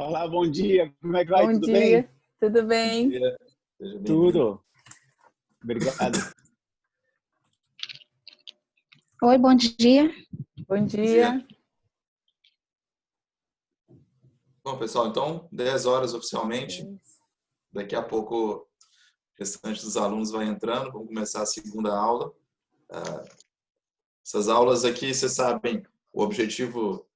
Olá, bom dia. Como é que vai? Bom Tudo bem? dia, tudo Bom bem? dia, seja bem-vindo. Tudo. Obrigado. Oi, bom dia. Bom Bom dia. dia. Bom, pessoal, então 10 horas oficialmente. Daqui a pouco o restante dos alunos vai entrando. Vamos começar a segunda aula. Essas aulas aqui, vocês sabem, o objetivo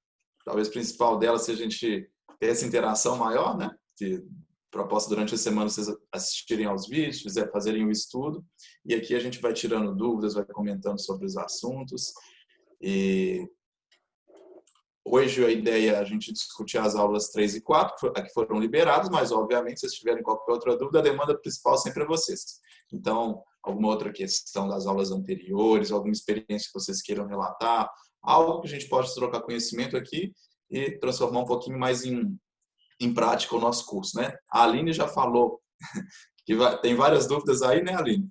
talvez principal delas seja a gente ter essa interação maior, né? De proposta durante a semana vocês assistirem aos vídeos, fazerem o estudo. E aqui a gente vai tirando dúvidas, vai comentando sobre os assuntos. E hoje a ideia é a gente discutir as aulas 3 e 4, que foram liberadas, mas obviamente se vocês tiverem qualquer outra dúvida, a demanda principal sempre é vocês. Então, alguma outra questão das aulas anteriores, alguma experiência que vocês queiram relatar, algo que a gente pode trocar conhecimento aqui e transformar um pouquinho mais em prática o nosso curso, né? A Aline já falou que tem várias dúvidas aí, né, Aline?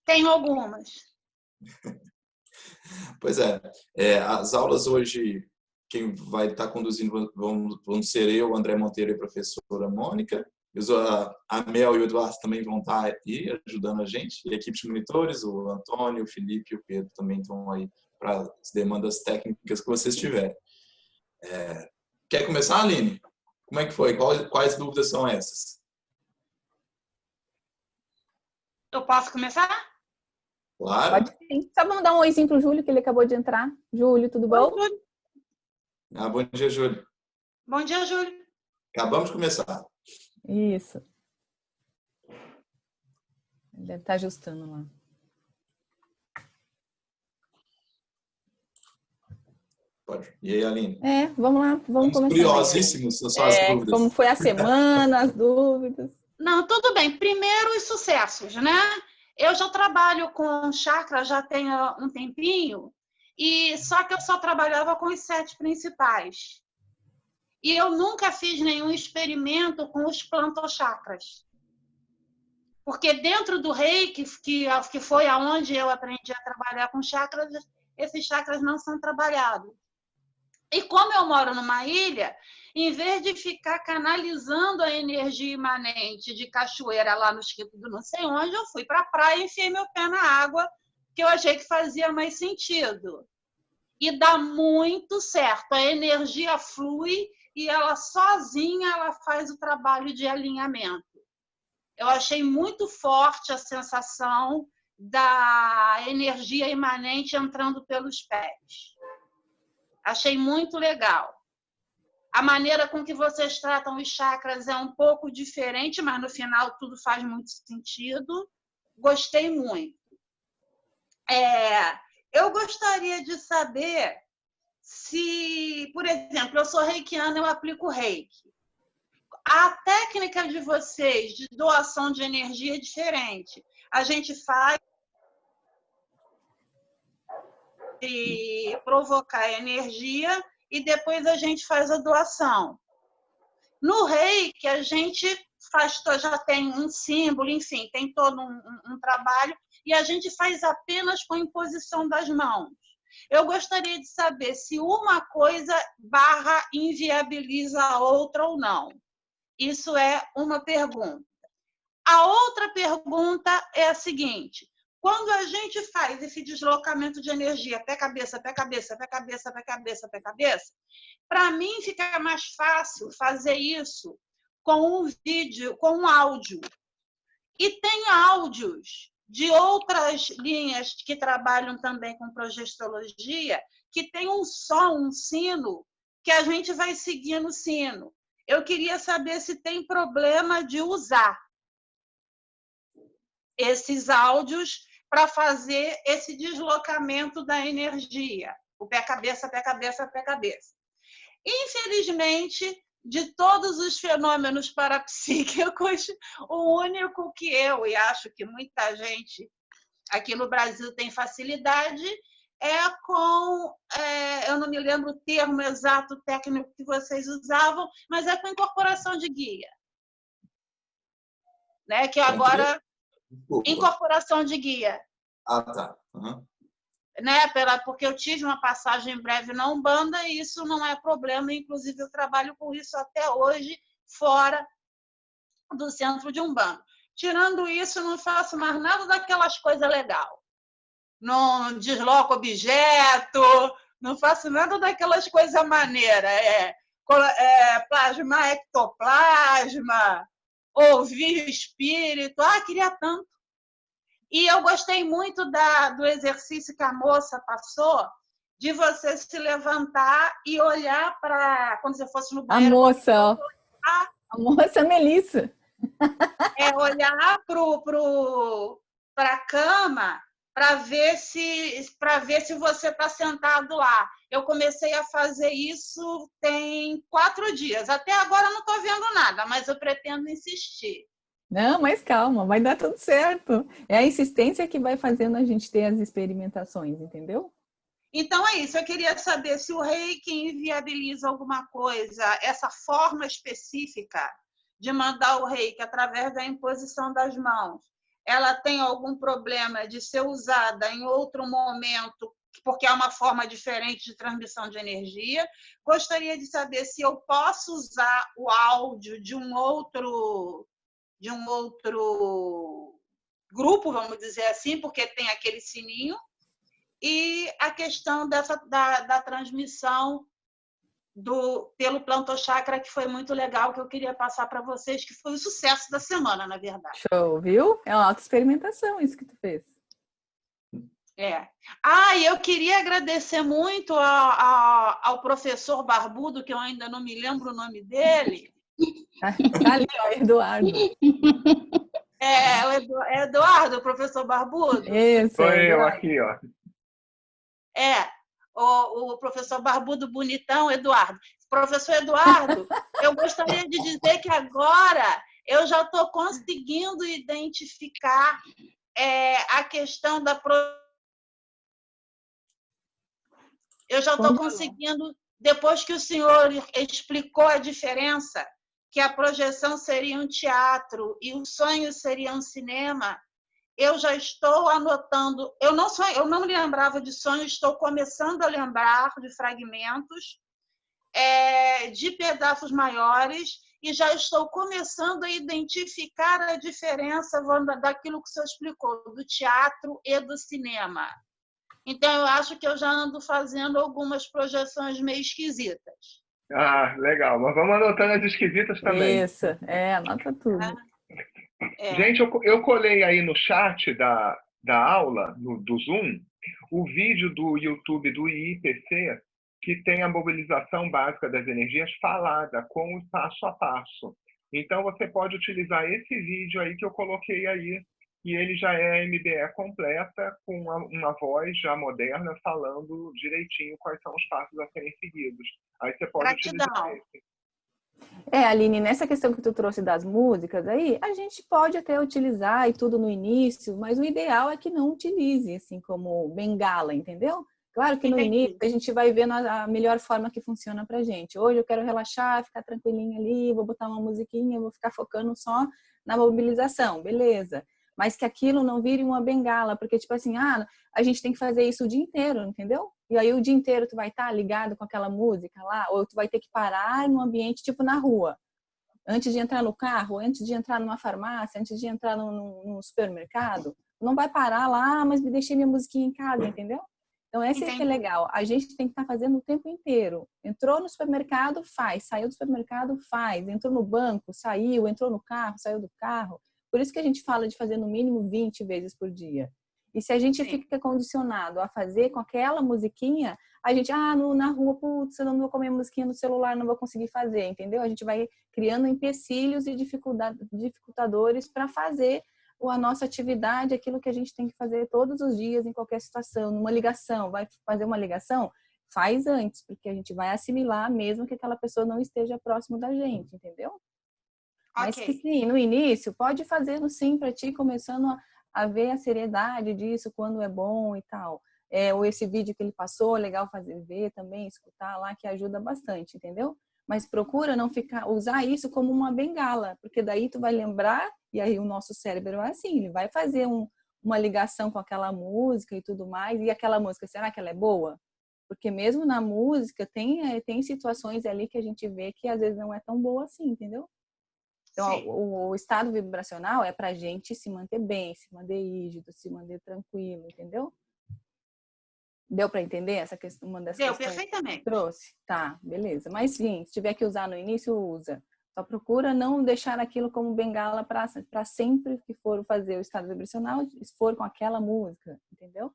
Tenho algumas. Pois é, as aulas hoje, quem vai estar conduzindo vão ser eu, André Monteiro e a professora Mônica. A Mel e o Eduardo também vão estar aí ajudando a gente. E a equipe de monitores, o Antônio, o Felipe e o Pedro também estão aí para as demandas técnicas que vocês tiverem. Quer começar, Aline? Como é que foi? Quais dúvidas são essas? Eu posso começar? Claro. Pode sim. Só vamos dar um oizinho pro Júlio, que ele acabou de entrar. Júlio, tudo bom? Oi, Júlio. Bom dia, Júlio. Bom dia, Júlio. Acabamos de começar. Isso. Ele deve estar ajustando lá. Pode. E aí, Aline? Vamos lá, vamos começar. Curiosíssimos são suas dúvidas. Como foi a semana, as dúvidas. Não, tudo bem. Primeiro, os sucessos, né? Eu já trabalho com chakra, já tenho um tempinho, só que eu só trabalhava com os 7 principais. E eu nunca fiz nenhum experimento com os plantochakras. Porque dentro do Reiki, que foi aonde eu aprendi a trabalhar com chakras, esses chakras não são trabalhados. E como eu moro numa ilha, em vez de ficar canalizando a energia imanente de cachoeira lá no Chico do não sei onde, eu fui para a praia e enfiei meu pé na água, que eu achei que fazia mais sentido. E dá muito certo. A energia flui e ela sozinha ela faz o trabalho de alinhamento. Eu achei muito forte a sensação da energia imanente entrando pelos pés. Achei muito legal. A maneira com que vocês tratam os chakras é um pouco diferente, mas no final tudo faz muito sentido. Gostei muito. Eu gostaria de saber se, por exemplo, eu sou reikiana, eu aplico reiki. A técnica de vocês de doação de energia é diferente. A gente faz e provocar energia e depois a gente faz a doação. No reiki, a gente já tem um símbolo, enfim, tem todo um trabalho e a gente faz apenas com a imposição das mãos. Eu gostaria de saber se uma coisa inviabiliza a outra ou não. Isso é uma pergunta. A outra pergunta é a seguinte: quando a gente faz esse deslocamento de energia pé cabeça, pé cabeça, pé cabeça, pé cabeça, pé cabeça, para mim fica mais fácil fazer isso com um vídeo, com um áudio. E tem áudios de outras linhas que trabalham também com projestologia, que tem um som, um sino, que a gente vai seguindo o sino. Eu queria saber se tem problema de usar esses áudios para fazer esse deslocamento da energia. O pé-cabeça, pé-cabeça, pé-cabeça. Infelizmente, de todos os fenômenos parapsíquicos, o único que eu, e acho que muita gente aqui no Brasil tem facilidade, eu não me lembro o termo exato técnico que vocês usavam, mas é com incorporação de guia. Né? Que agora... Incorporação de guia. Ah, tá. Uhum. Né? Porque eu tive uma passagem breve na Umbanda e isso não é problema, inclusive eu trabalho com isso até hoje fora do centro de Umbanda. Tirando isso, não faço mais nada daquelas coisas legais. Não desloco objeto, não faço nada daquelas coisas maneiras. Plasmar ectoplasma, ouvir o espírito. Queria tanto. E eu gostei muito do exercício que a moça passou, de você se levantar e olhar para... Quando você fosse no banheiro... A moça Melissa. Olhar para a cama para ver se você está sentado lá. Eu comecei a fazer isso tem 4 dias. Até agora não estou vendo nada, mas eu pretendo insistir. Não, mas calma, vai dar tudo certo. É a insistência que vai fazendo a gente ter as experimentações, entendeu? Então é isso. Eu queria saber se o Reiki inviabiliza alguma coisa, essa forma específica de mandar o Reiki através da imposição das mãos. Ela tem algum problema de ser usada em outro momento, porque é uma forma diferente de transmissão de energia. Gostaria de saber se eu posso usar o áudio de um outro grupo, vamos dizer assim, porque tem aquele sininho. E a questão da transmissão pelo Plantochakra, que foi muito legal, que eu queria passar para vocês, que foi o sucesso da semana, na verdade. Show, viu? É uma autoexperimentação isso que tu fez. E eu queria agradecer muito ao professor Barbudo, que eu ainda não me lembro o nome dele. Tá ali, ó, Eduardo. Eduardo, o professor Barbudo? Isso, sou eu aqui, ó. O professor Barbudo Bonitão, Eduardo. Professor Eduardo, eu gostaria de dizer que agora eu já estou conseguindo identificar a questão da... Eu já estou conseguindo, depois que o senhor explicou a diferença, que a projeção seria um teatro e o sonho seria um cinema, eu já estou anotando. Eu não me lembrava de sonho, estou começando a lembrar de fragmentos, de pedaços maiores, e já estou começando a identificar a diferença daquilo que o senhor explicou, do teatro e do cinema. Então, eu acho que eu já ando fazendo algumas projeções meio esquisitas. Legal. Mas vamos anotando as esquisitas também. Isso, anota tudo. Gente, eu colei aí no chat da aula, do Zoom, o vídeo do YouTube do IIPC, que tem a mobilização básica das energias falada, com o passo a passo. Então, você pode utilizar esse vídeo aí que eu coloquei aí, e ele já é MBE completa, com uma voz já moderna, falando direitinho quais são os passos a serem seguidos. Aí você pode utilizar esse. Aline, nessa questão que tu trouxe das músicas aí, a gente pode até utilizar e tudo no início, mas o ideal é que não utilize, assim, como bengala, entendeu? Claro que no início a gente vai vendo a melhor forma que funciona pra gente. Hoje eu quero relaxar, ficar tranquilinha ali, vou botar uma musiquinha, vou ficar focando só na mobilização, beleza. Mas que aquilo não vire uma bengala, porque tipo assim, a gente tem que fazer isso o dia inteiro, entendeu? E aí o dia inteiro tu vai estar ligado com aquela música lá, ou tu vai ter que parar num ambiente tipo na rua, antes de entrar no carro, antes de entrar numa farmácia, antes de entrar num supermercado, não vai parar lá, mas me deixei minha musiquinha em casa, entendeu? Então esse é que é legal, a gente tem que estar fazendo o tempo inteiro. Entrou no supermercado, faz, saiu do supermercado, faz, entrou no banco, saiu, entrou no carro, saiu do carro. Por isso que a gente fala de fazer no mínimo 20 vezes por dia. E se a gente fica condicionado a fazer com aquela musiquinha, a gente, na rua, putz, eu não vou comer musiquinha no celular, não vou conseguir fazer, entendeu? A gente vai criando empecilhos e dificultadores para fazer a nossa atividade, aquilo que a gente tem que fazer todos os dias, em qualquer situação. Numa ligação, vai fazer uma ligação? Faz antes, porque a gente vai assimilar mesmo que aquela pessoa não esteja próximo da gente, entendeu? Mas que sim, no início, pode fazer sim para ti, começando a ver a seriedade disso, quando é bom e tal. Ou esse vídeo que ele passou, legal ver também, escutar lá, que ajuda bastante, entendeu? Mas procura não usar isso como uma bengala, porque daí tu vai lembrar, e aí o nosso cérebro é assim, ele vai fazer uma ligação com aquela música e tudo mais, e aquela música, será que ela é boa? Porque mesmo na música tem situações ali que a gente vê que às vezes não é tão boa assim, entendeu? Então, o estado vibracional é para a gente se manter bem, se manter rígido, se manter tranquilo, entendeu? Deu para entender essa questão, uma dessas Deu, questões perfeitamente. que trouxe? Tá, beleza. Mas sim, se tiver que usar no início, usa. Só procura não deixar aquilo como bengala para sempre que for fazer o estado vibracional, se for com aquela música, entendeu?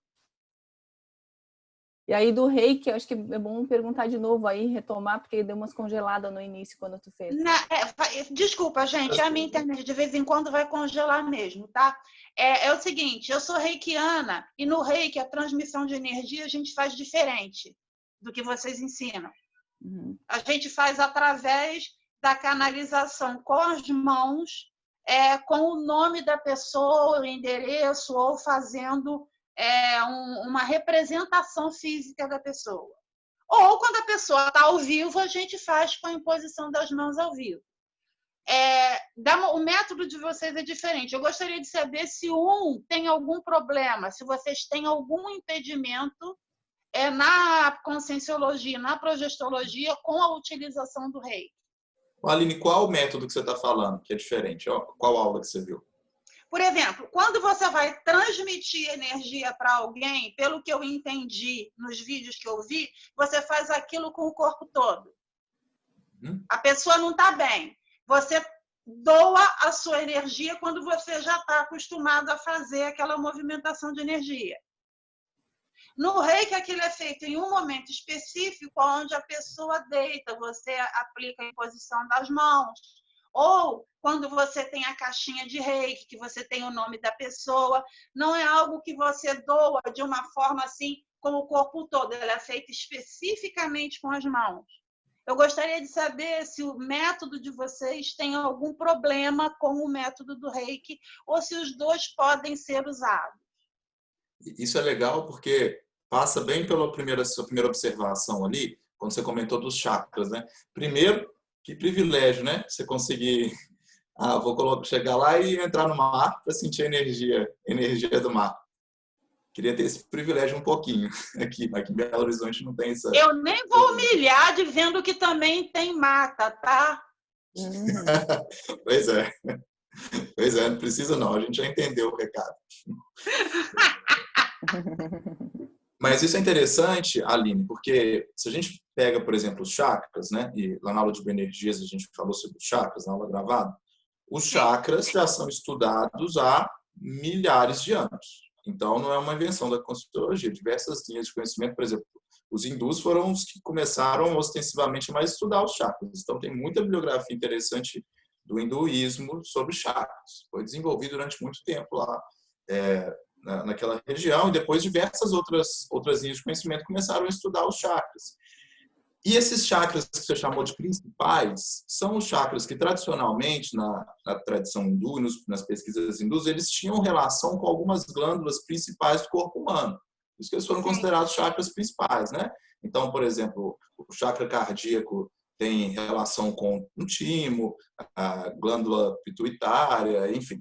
E aí do reiki, eu acho que é bom perguntar de novo aí, retomar, porque deu umas congeladas no início quando tu fez. Desculpa, gente, a minha internet de vez em quando vai congelar mesmo, tá? É o seguinte, eu sou reikiana e no reiki a transmissão de energia a gente faz diferente do que vocês ensinam. Uhum. A gente faz através da canalização com as mãos, com o nome da pessoa, o endereço, ou fazendo uma representação física da pessoa. Ou, quando a pessoa está ao vivo, a gente faz com a imposição das mãos ao vivo. O método de vocês é diferente. Eu gostaria de saber se tem algum problema, se vocês têm algum impedimento na conscienciologia, na projestologia, com a utilização do reiki. Aline, qual o método que você está falando que é diferente? Qual aula que você viu? Por exemplo, quando você vai transmitir energia para alguém, pelo que eu entendi nos vídeos que eu vi, você faz aquilo com o corpo todo. A pessoa não está bem. Você doa a sua energia quando você já está acostumado a fazer aquela movimentação de energia. No reiki, aquilo é feito em um momento específico, onde a pessoa deita, você aplica a imposição das mãos. Ou quando você tem a caixinha de reiki, que você tem o nome da pessoa, não é algo que você doa de uma forma assim, com o corpo todo. Ela é feita especificamente com as mãos. Eu gostaria de saber se o método de vocês tem algum problema com o método do reiki, ou se os dois podem ser usados. Isso é legal porque passa bem pela sua primeira observação ali, quando você comentou dos chakras, né? Primeiro, que privilégio, né? Você conseguir, vou chegar lá e entrar no mar para sentir a energia do mar. Queria ter esse privilégio um pouquinho aqui, mas aqui em Belo Horizonte não tem essa... Eu nem vou humilhar dizendo que também tem mata, tá? Pois é. Pois é, não precisa não, a gente já entendeu o recado. Mas isso é interessante, Aline, porque se a gente pega, por exemplo, os chakras, né? E lá na aula de bioenergias a gente falou sobre os chakras, na aula gravada, os chakras já são estudados há milhares de anos. Então, não é uma invenção da conscienciologia. Diversas linhas de conhecimento, por exemplo, os hindus foram os que começaram ostensivamente mais a estudar os chakras. Então, tem muita bibliografia interessante do hinduísmo sobre chakras. Foi desenvolvido durante muito tempo lá naquela região, e depois diversas outras linhas de conhecimento começaram a estudar os chakras. E esses chakras que você chamou de principais são os chakras que tradicionalmente, na tradição hindu, nas pesquisas hindus, eles tinham relação com algumas glândulas principais do corpo humano. Por isso que eles foram considerados chakras principais, né? Então, por exemplo, o chakra cardíaco tem relação com o timo, a glândula pituitária, enfim.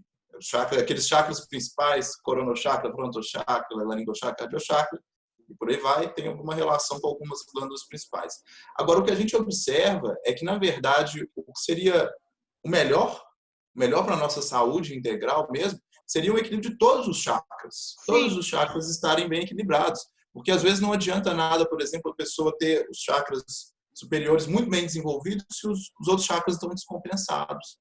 Aqueles chakras principais, coronochakra, frontochakra, laringochakra, cardiochakra, e por aí vai, tem alguma relação com algumas glândulas principais. Agora, o que a gente observa é que, na verdade, o que seria o melhor para a nossa saúde integral mesmo, seria o equilíbrio de todos os chakras. Sim. Todos os chakras estarem bem equilibrados. Porque, às vezes, não adianta nada, por exemplo, a pessoa ter os chakras superiores muito bem desenvolvidos se os outros chakras estão descompensados.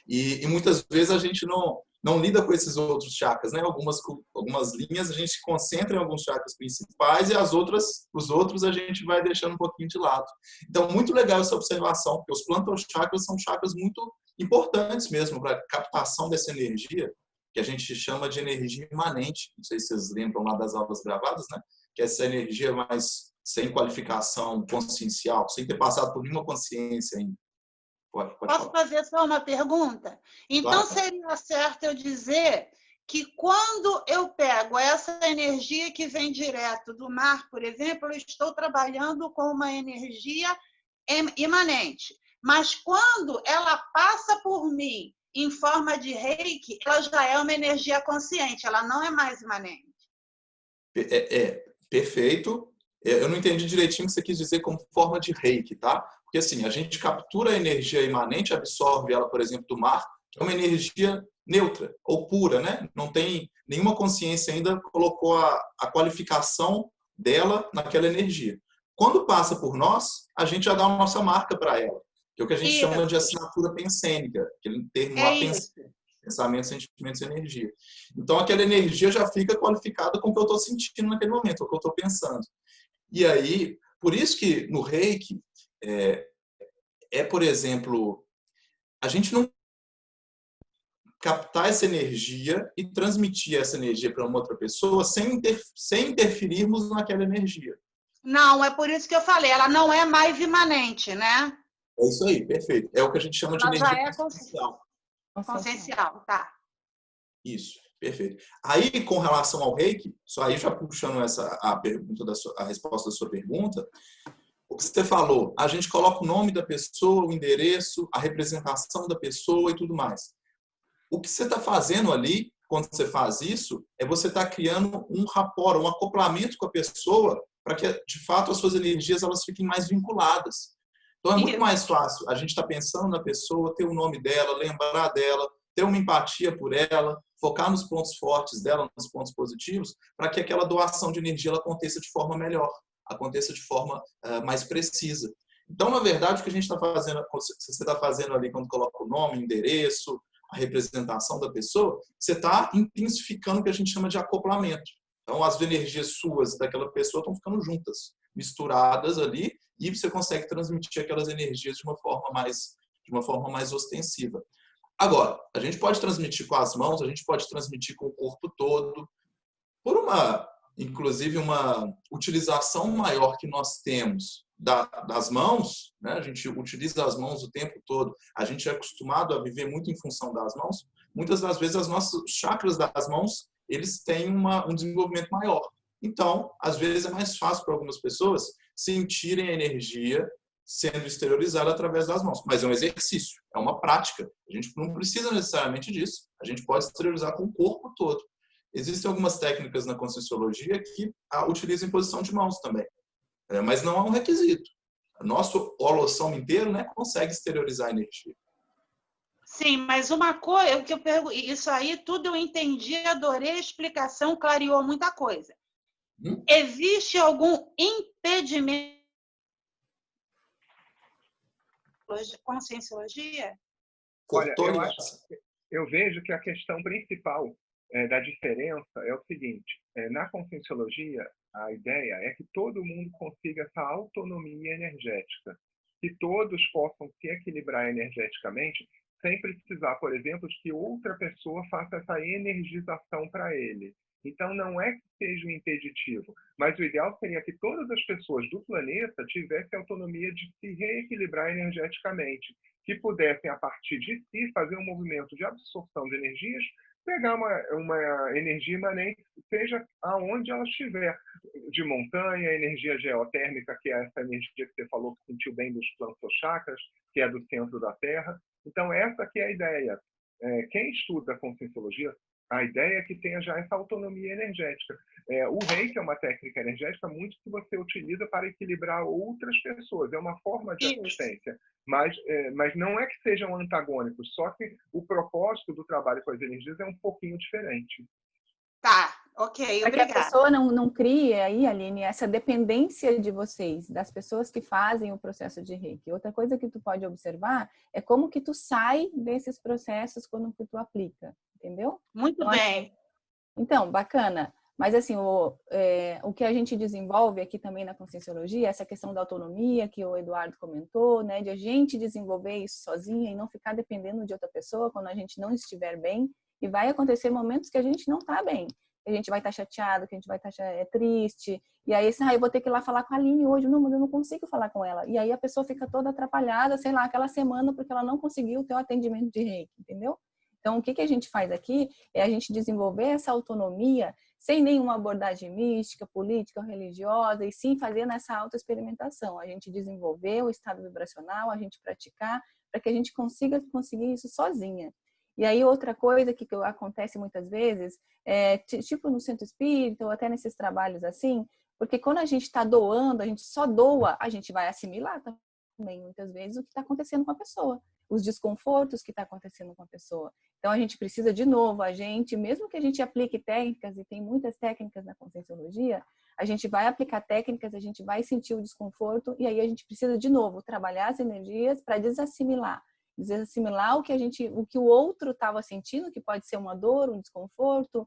E muitas vezes a gente não lida com esses outros chakras, né? Algumas linhas a gente se concentra em alguns chakras principais e os outros a gente vai deixando um pouquinho de lado. Então, muito legal essa observação, porque os plantochakras são chakras muito importantes mesmo para a captação dessa energia, que a gente chama de energia imanente. Não sei se vocês lembram lá das aulas gravadas, né? Que é essa energia mais sem qualificação consciencial, sem ter passado por nenhuma consciência ainda. Posso fazer só uma pergunta? Então, seria certo eu dizer que quando eu pego essa energia que vem direto do mar, por exemplo, eu estou trabalhando com uma energia imanente. Mas quando ela passa por mim em forma de reiki, ela já é uma energia consciente, ela não é mais imanente. Perfeito. Eu não entendi direitinho o que você quis dizer como forma de reiki, tá? Porque assim, a gente captura a energia imanente, absorve ela, por exemplo, do mar, que é uma energia neutra ou pura, né? Não tem nenhuma consciência ainda colocou a qualificação dela naquela energia. Quando passa por nós, a gente já dá a nossa marca para ela, que é o que a gente chama de assinatura pensênica, aquele termo lá, pensamento, sentimentos e energia. Então, aquela energia já fica qualificada com o que eu estou sentindo naquele momento, o que eu estou pensando. E aí, por isso que no Reiki, por exemplo, a gente não captar essa energia e transmitir essa energia para uma outra pessoa sem interferirmos naquela energia. Não, é por isso que eu falei, ela não é mais imanente, né? É isso aí, perfeito. É o que a gente chama de energia consciencial. Consciencial, tá. Isso, perfeito. Aí, com relação ao Reiki, só aí já puxando a resposta da sua pergunta, o que você falou, a gente coloca o nome da pessoa, o endereço, a representação da pessoa e tudo mais. O que você está fazendo ali, quando você faz isso, é você estar criando um rapport, um acoplamento com a pessoa para que, de fato, as suas energias elas fiquem mais vinculadas. Então, é muito mais fácil a gente estar pensando na pessoa, ter o nome dela, lembrar dela, ter uma empatia por ela, focar nos pontos fortes dela, nos pontos positivos, para que aquela doação de energia ela aconteça de forma melhor, aconteça de forma mais precisa. Então, na verdade, o que a gente está fazendo, você está fazendo ali quando coloca o nome, o endereço, a representação da pessoa, você está intensificando o que a gente chama de acoplamento. Então, as energias suas daquela pessoa estão ficando juntas, misturadas ali, e você consegue transmitir aquelas energias de uma forma mais ostensiva. Agora, a gente pode transmitir com as mãos, a gente pode transmitir com o corpo todo, por inclusive uma utilização maior que nós temos das mãos, né? A gente utiliza as mãos o tempo todo, a gente é acostumado a viver muito em função das mãos, muitas das vezes os nossos chakras das mãos, eles têm um desenvolvimento maior. Então, às vezes é mais fácil para algumas pessoas sentirem a energia sendo exteriorizada através das mãos. Mas é um exercício, é uma prática. A gente não precisa necessariamente disso. A gente pode exteriorizar com o corpo todo. Existem algumas técnicas na Conscienciologia que utilizam posição de mãos também. Mas não é um requisito. Nosso holossoma inteiro, né, consegue exteriorizar a energia. Sim, mas uma coisa, o que eu pergunto, isso aí tudo eu entendi, adorei a explicação, clareou muita coisa. Existe algum impedimento de Conscienciologia? Olha, eu vejo que a questão principal da diferença é o seguinte: na Conscienciologia, a ideia é que todo mundo consiga essa autonomia energética, que todos possam se equilibrar energeticamente, sem precisar, por exemplo, de que outra pessoa faça essa energização para ele. Então, não é que seja um impeditivo, mas o ideal seria que todas as pessoas do planeta tivessem autonomia de se reequilibrar energeticamente, que pudessem, a partir de si, fazer um movimento de absorção de energias, pegar uma energia imanente, seja aonde ela estiver, de montanha, energia geotérmica, que é essa energia que você falou que sentiu bem dos chakras, que é do centro da Terra. Então, essa que é a ideia. Quem estuda a Conscienciologia, a ideia é que tenha já essa autonomia energética. O Reiki é uma técnica energética muito que você utiliza para equilibrar outras pessoas. É uma forma de assistência. Mas não é que sejam antagônicos, só que o propósito do trabalho com as energias é um pouquinho diferente. Tá, ok, obrigada. Para que a pessoa não crie aí, Aline, essa dependência de vocês, das pessoas que fazem o processo de Reiki. Outra coisa que tu pode observar é como que tu sai desses processos quando que tu aplica, entendeu? Muito então, bem. Assim, então, bacana. Mas assim, o que a gente desenvolve aqui também na Conscienciologia, essa questão da autonomia que o Eduardo comentou, né, de a gente desenvolver isso sozinha e não ficar dependendo de outra pessoa quando a gente não estiver bem. E vai acontecer momentos que a gente não tá bem. Que a gente vai estar chateado, que a gente vai estar triste. E aí, eu vou ter que ir lá falar com a Aline hoje. Não, mas eu não consigo falar com ela. E aí a pessoa fica toda atrapalhada, sei lá, aquela semana porque ela não conseguiu ter o atendimento de Reiki, entendeu? Então, o que a gente faz aqui é a gente desenvolver essa autonomia sem nenhuma abordagem mística, política ou religiosa, e sim fazer nessa autoexperimentação. A gente desenvolver o estado vibracional, a gente praticar, para que a gente consiga conseguir isso sozinha. E aí, outra coisa que acontece muitas vezes, tipo no centro espírita ou até nesses trabalhos assim, porque quando a gente está doando, a gente só doa, a gente vai assimilar também, muitas vezes, o que está acontecendo com a pessoa, os desconfortos que está acontecendo com a pessoa. Então, a gente precisa, de novo, mesmo que a gente aplique técnicas, e tem muitas técnicas na Conscienciologia, a gente vai aplicar técnicas, a gente vai sentir o desconforto, e aí a gente precisa, de novo, trabalhar as energias para desassimilar o que o outro estava sentindo, que pode ser uma dor, um desconforto,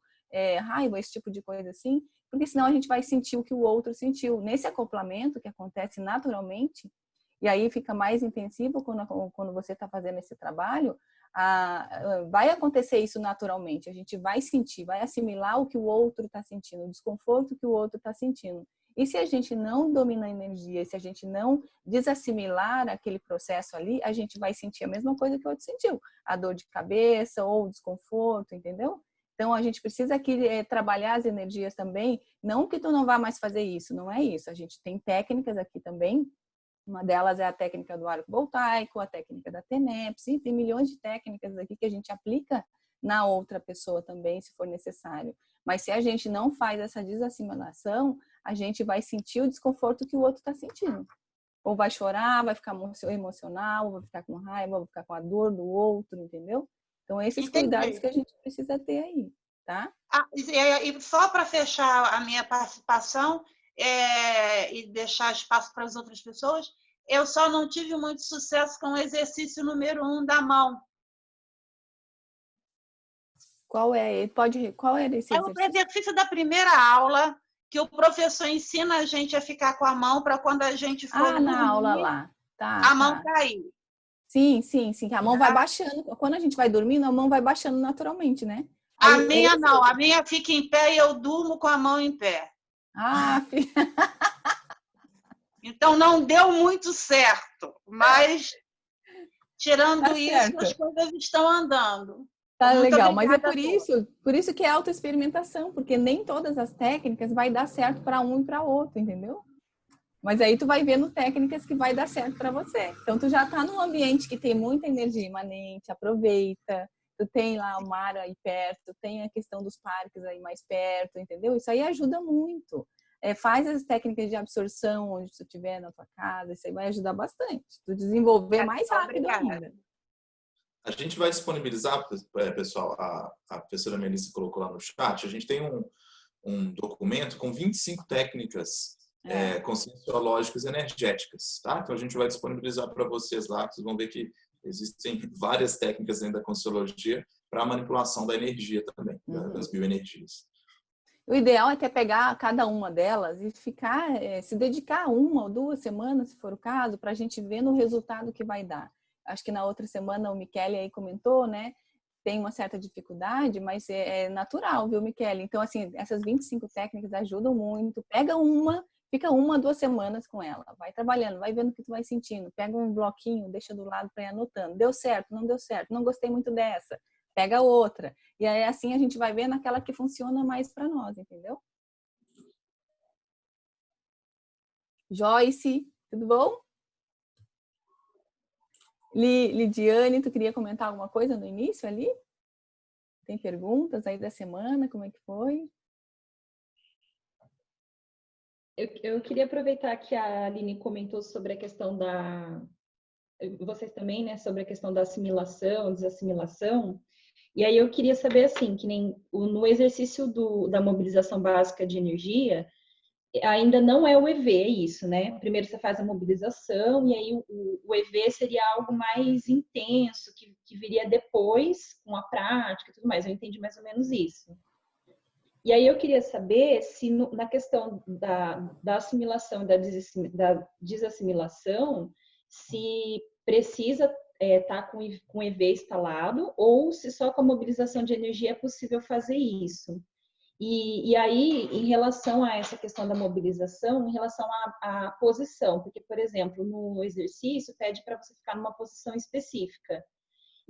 raiva, esse tipo de coisa assim, porque senão a gente vai sentir o que o outro sentiu. Nesse acoplamento que acontece naturalmente, e aí fica mais intensivo quando você está fazendo esse trabalho, vai acontecer isso naturalmente. A gente vai sentir, vai assimilar o que o outro está sentindo, o desconforto que o outro está sentindo. E se a gente não domina a energia, se a gente não desassimilar aquele processo ali, a gente vai sentir a mesma coisa que o outro sentiu. A dor de cabeça ou o desconforto, entendeu? Então, a gente precisa aqui trabalhar as energias também. Não que tu não vá mais fazer isso, não é isso. A gente tem técnicas aqui também. Uma delas é a técnica do arco voltaico, a técnica da TENEPS. Tem milhões de técnicas aqui que a gente aplica na outra pessoa também, se for necessário. Mas se a gente não faz essa desassimilação, a gente vai sentir o desconforto que o outro está sentindo. Ou vai chorar, vai ficar emocional, ou vai ficar com raiva, vai ficar com a dor do outro, entendeu? Então, esses cuidados que a gente precisa ter aí, tá? E só para fechar a minha participação e deixar espaço para as outras pessoas, eu só não tive muito sucesso com o exercício número 1 da mão. Qual era esse exercício? É o exercício da primeira aula, que o professor ensina a gente a ficar com a mão para quando a gente for dormir, na aula lá. A mão cair. Sim. A mão vai baixando. Quando a gente vai dormindo, a mão vai baixando naturalmente, né? A minha não. A minha fica em pé e eu durmo com a mão em pé. Filha. Então, não deu muito certo. Mas, tirando isso, certo. as coisas estão andando. Tá legal, mas é por isso que é autoexperimentação, porque nem todas as técnicas vai dar certo para um e para outro, entendeu? Mas aí tu vai vendo técnicas que vai dar certo para você. Então tu já tá num ambiente que tem muita energia imanente, aproveita. Tu tem lá o mar aí perto, tem a questão dos parques aí mais perto, entendeu? Isso aí ajuda muito. Faz as técnicas de absorção onde tu estiver na tua casa, isso aí vai ajudar bastante. Tu desenvolver mais rápido ainda. A gente vai disponibilizar, pessoal, a professora Melissa colocou lá no chat, a gente tem um documento com 25 técnicas conscienciológicas e energéticas, tá? Então a gente vai disponibilizar para vocês lá, vocês vão ver que existem várias técnicas dentro da conscienciologia para a manipulação da energia também, das bioenergias. O ideal é até pegar cada uma delas e ficar, se dedicar 1 ou 2 semanas, se for o caso, para a gente ver no resultado que vai dar. Acho que na outra semana o Michele aí comentou, né? Tem uma certa dificuldade, mas é natural, viu, Michele? Então, assim, essas 25 técnicas ajudam muito. Pega uma, fica 1 ou 2 semanas com ela. Vai trabalhando, vai vendo o que tu vai sentindo. Pega um bloquinho, deixa do lado para ir anotando. Deu certo, não deu certo, não gostei muito dessa. Pega outra. E aí, assim, a gente vai vendo aquela que funciona mais para nós, entendeu? Joyce, tudo bom? Lidiane, tu queria comentar alguma coisa no início ali? Tem perguntas aí da semana? Como é que foi? Eu queria aproveitar que a Aline comentou sobre a questão vocês também, né? Sobre a questão da assimilação, desassimilação. E aí eu queria saber, assim, que nem no exercício da mobilização básica de energia, ainda não é o EV, é isso, né? Primeiro você faz a mobilização e aí o EV seria algo mais intenso, que viria depois, com a prática e tudo mais. Eu entendi mais ou menos isso. E aí eu queria saber se na questão da assimilação e da desassimilação, se precisa estar com o EV instalado ou se só com a mobilização de energia é possível fazer isso. E aí, em relação a essa questão da mobilização, em relação à posição, porque, por exemplo, no exercício pede para você ficar numa posição específica.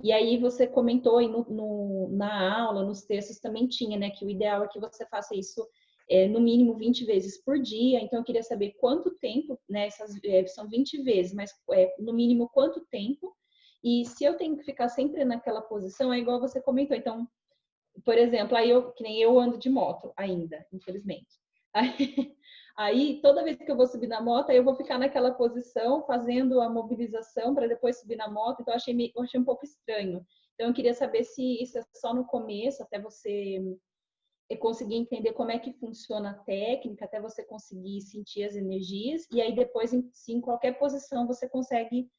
E aí você comentou aí na aula, nos textos também tinha, né, que o ideal é que você faça isso no mínimo 20 vezes por dia. Então, eu queria saber quanto tempo, né, são 20 vezes, mas no mínimo quanto tempo. E se eu tenho que ficar sempre naquela posição, é igual você comentou. Então, por exemplo, que nem eu ando de moto ainda, infelizmente. Aí, toda vez que eu vou subir na moto, eu vou ficar naquela posição, fazendo a mobilização para depois subir na moto. Então, eu achei um pouco estranho. Então, eu queria saber se isso é só no começo, até você conseguir entender como é que funciona a técnica, até você conseguir sentir as energias. E aí, depois, em qualquer posição, você consegue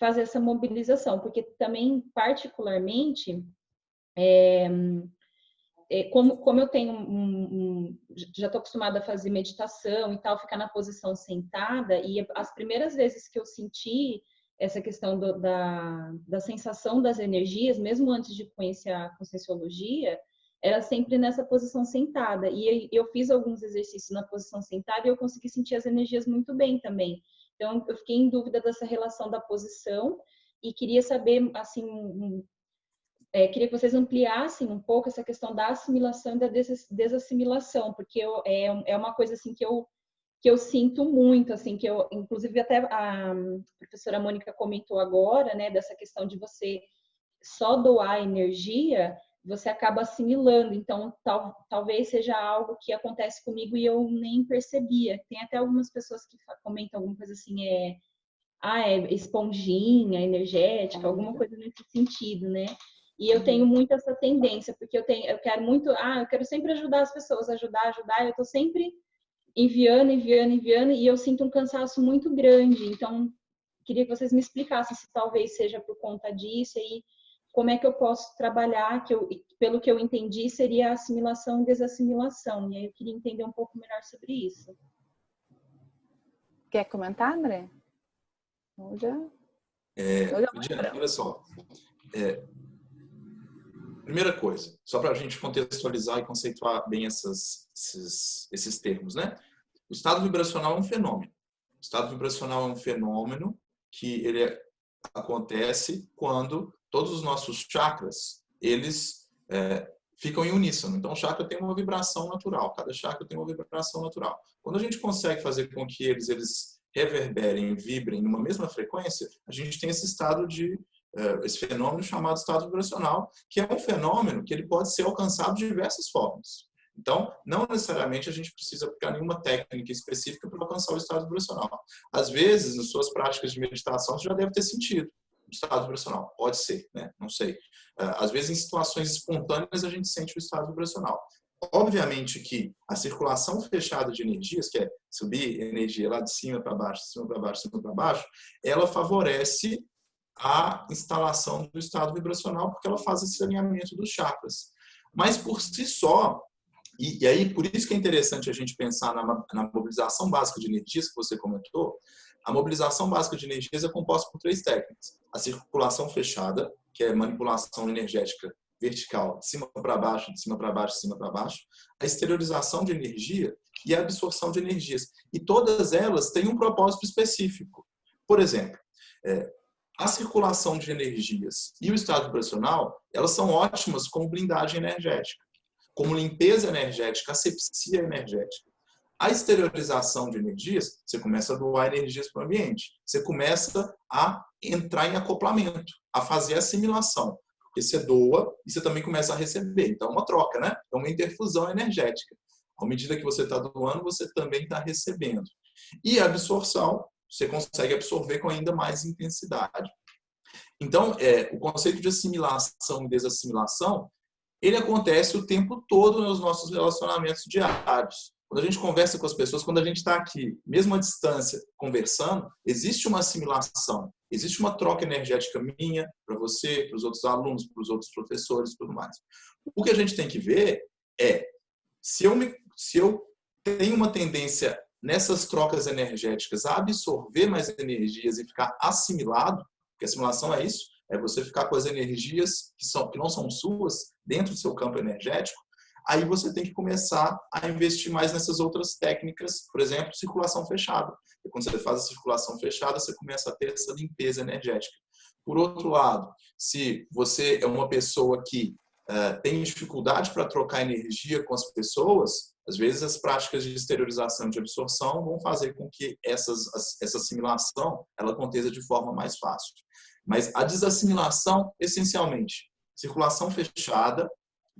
fazer essa mobilização. Porque também, particularmente, como eu tenho já estou acostumada a fazer meditação e tal, ficar na posição sentada, e as primeiras vezes que eu senti essa questão da sensação das energias, mesmo antes de conhecer a Conscienciologia, era sempre nessa posição sentada. E eu fiz alguns exercícios na posição sentada e eu consegui sentir as energias muito bem também. Então, eu fiquei em dúvida dessa relação da posição e queria saber, assim, queria que vocês ampliassem um pouco essa questão da assimilação e da desassimilação, porque é uma coisa assim que eu sinto muito, assim, que eu, inclusive até a professora Mônica comentou agora, né, dessa questão de você só doar energia, você acaba assimilando. Então, talvez seja algo que acontece comigo e eu nem percebia. Tem até algumas pessoas que comentam alguma coisa assim, é esponjinha, energética, alguma coisa nesse sentido, né? E eu tenho muito essa tendência, porque eu quero muito, eu quero sempre ajudar as pessoas, ajudar, eu tô sempre enviando, e eu sinto um cansaço muito grande. Então, queria que vocês me explicassem se talvez seja por conta disso, e como é que eu posso trabalhar, pelo que eu entendi, seria assimilação e desassimilação. E aí eu queria entender um pouco melhor sobre isso. Quer comentar, André? Lidiane, olha só. Primeira coisa, só para a gente contextualizar e conceituar bem esses termos, né? O estado vibracional é um fenômeno. O estado vibracional é um fenômeno que ele acontece quando todos os nossos chakras, eles ficam em uníssono. Então, o chakra tem uma vibração natural. Cada chakra tem uma vibração natural. Quando a gente consegue fazer com que eles reverberem, vibrem numa mesma frequência, a gente tem esse estado esse fenômeno chamado estado vibracional, que é um fenômeno que ele pode ser alcançado de diversas formas. Então, não necessariamente a gente precisa aplicar nenhuma técnica específica para alcançar o estado vibracional. Às vezes, nas suas práticas de meditação, você já deve ter sentido o estado vibracional. Pode ser, né? Não sei. Às vezes, em situações espontâneas, a gente sente o estado vibracional. Obviamente que a circulação fechada de energias, que é subir energia lá de cima para baixo, de cima para baixo, de cima para baixo, ela favorece a instalação do estado vibracional, porque ela faz esse alinhamento dos chakras. Mas por si só, e aí por isso que é interessante a gente pensar na mobilização básica de energias que você comentou, a mobilização básica de energias é composta por 3 técnicas. A circulação fechada, que é manipulação energética vertical, de cima para baixo, de cima para baixo, de cima para baixo. A exteriorização de energia e a absorção de energias. E todas elas têm um propósito específico. Por exemplo, a circulação de energias e o estado vibracional, elas são ótimas como blindagem energética, como limpeza energética, asepsia energética. A exteriorização de energias, você começa a doar energias para o ambiente. Você começa a entrar em acoplamento, a fazer assimilação. Porque você doa e você também começa a receber. Então, é uma troca, né? É uma interfusão energética. À medida que você está doando, você também está recebendo. E a absorção, você consegue absorver com ainda mais intensidade. Então, o conceito de assimilação e desassimilação, ele acontece o tempo todo nos nossos relacionamentos diários. Quando a gente conversa com as pessoas, quando a gente está aqui, mesmo à distância, conversando, existe uma assimilação, existe uma troca energética minha, para você, para os outros alunos, para os outros professores e tudo mais. O que a gente tem que ver é, se eu tenho uma tendência nessas trocas energéticas a absorver mais energias e ficar assimilado, porque assimilação é isso, é você ficar com as energias que não são suas dentro do seu campo energético, aí você tem que começar a investir mais nessas outras técnicas, por exemplo, circulação fechada. E quando você faz a circulação fechada, você começa a ter essa limpeza energética. Por outro lado, se você é uma pessoa que tem dificuldade para trocar energia com as pessoas, às vezes as práticas de exteriorização e de absorção vão fazer com que essa assimilação ela aconteça de forma mais fácil. Mas a desassimilação, essencialmente, circulação fechada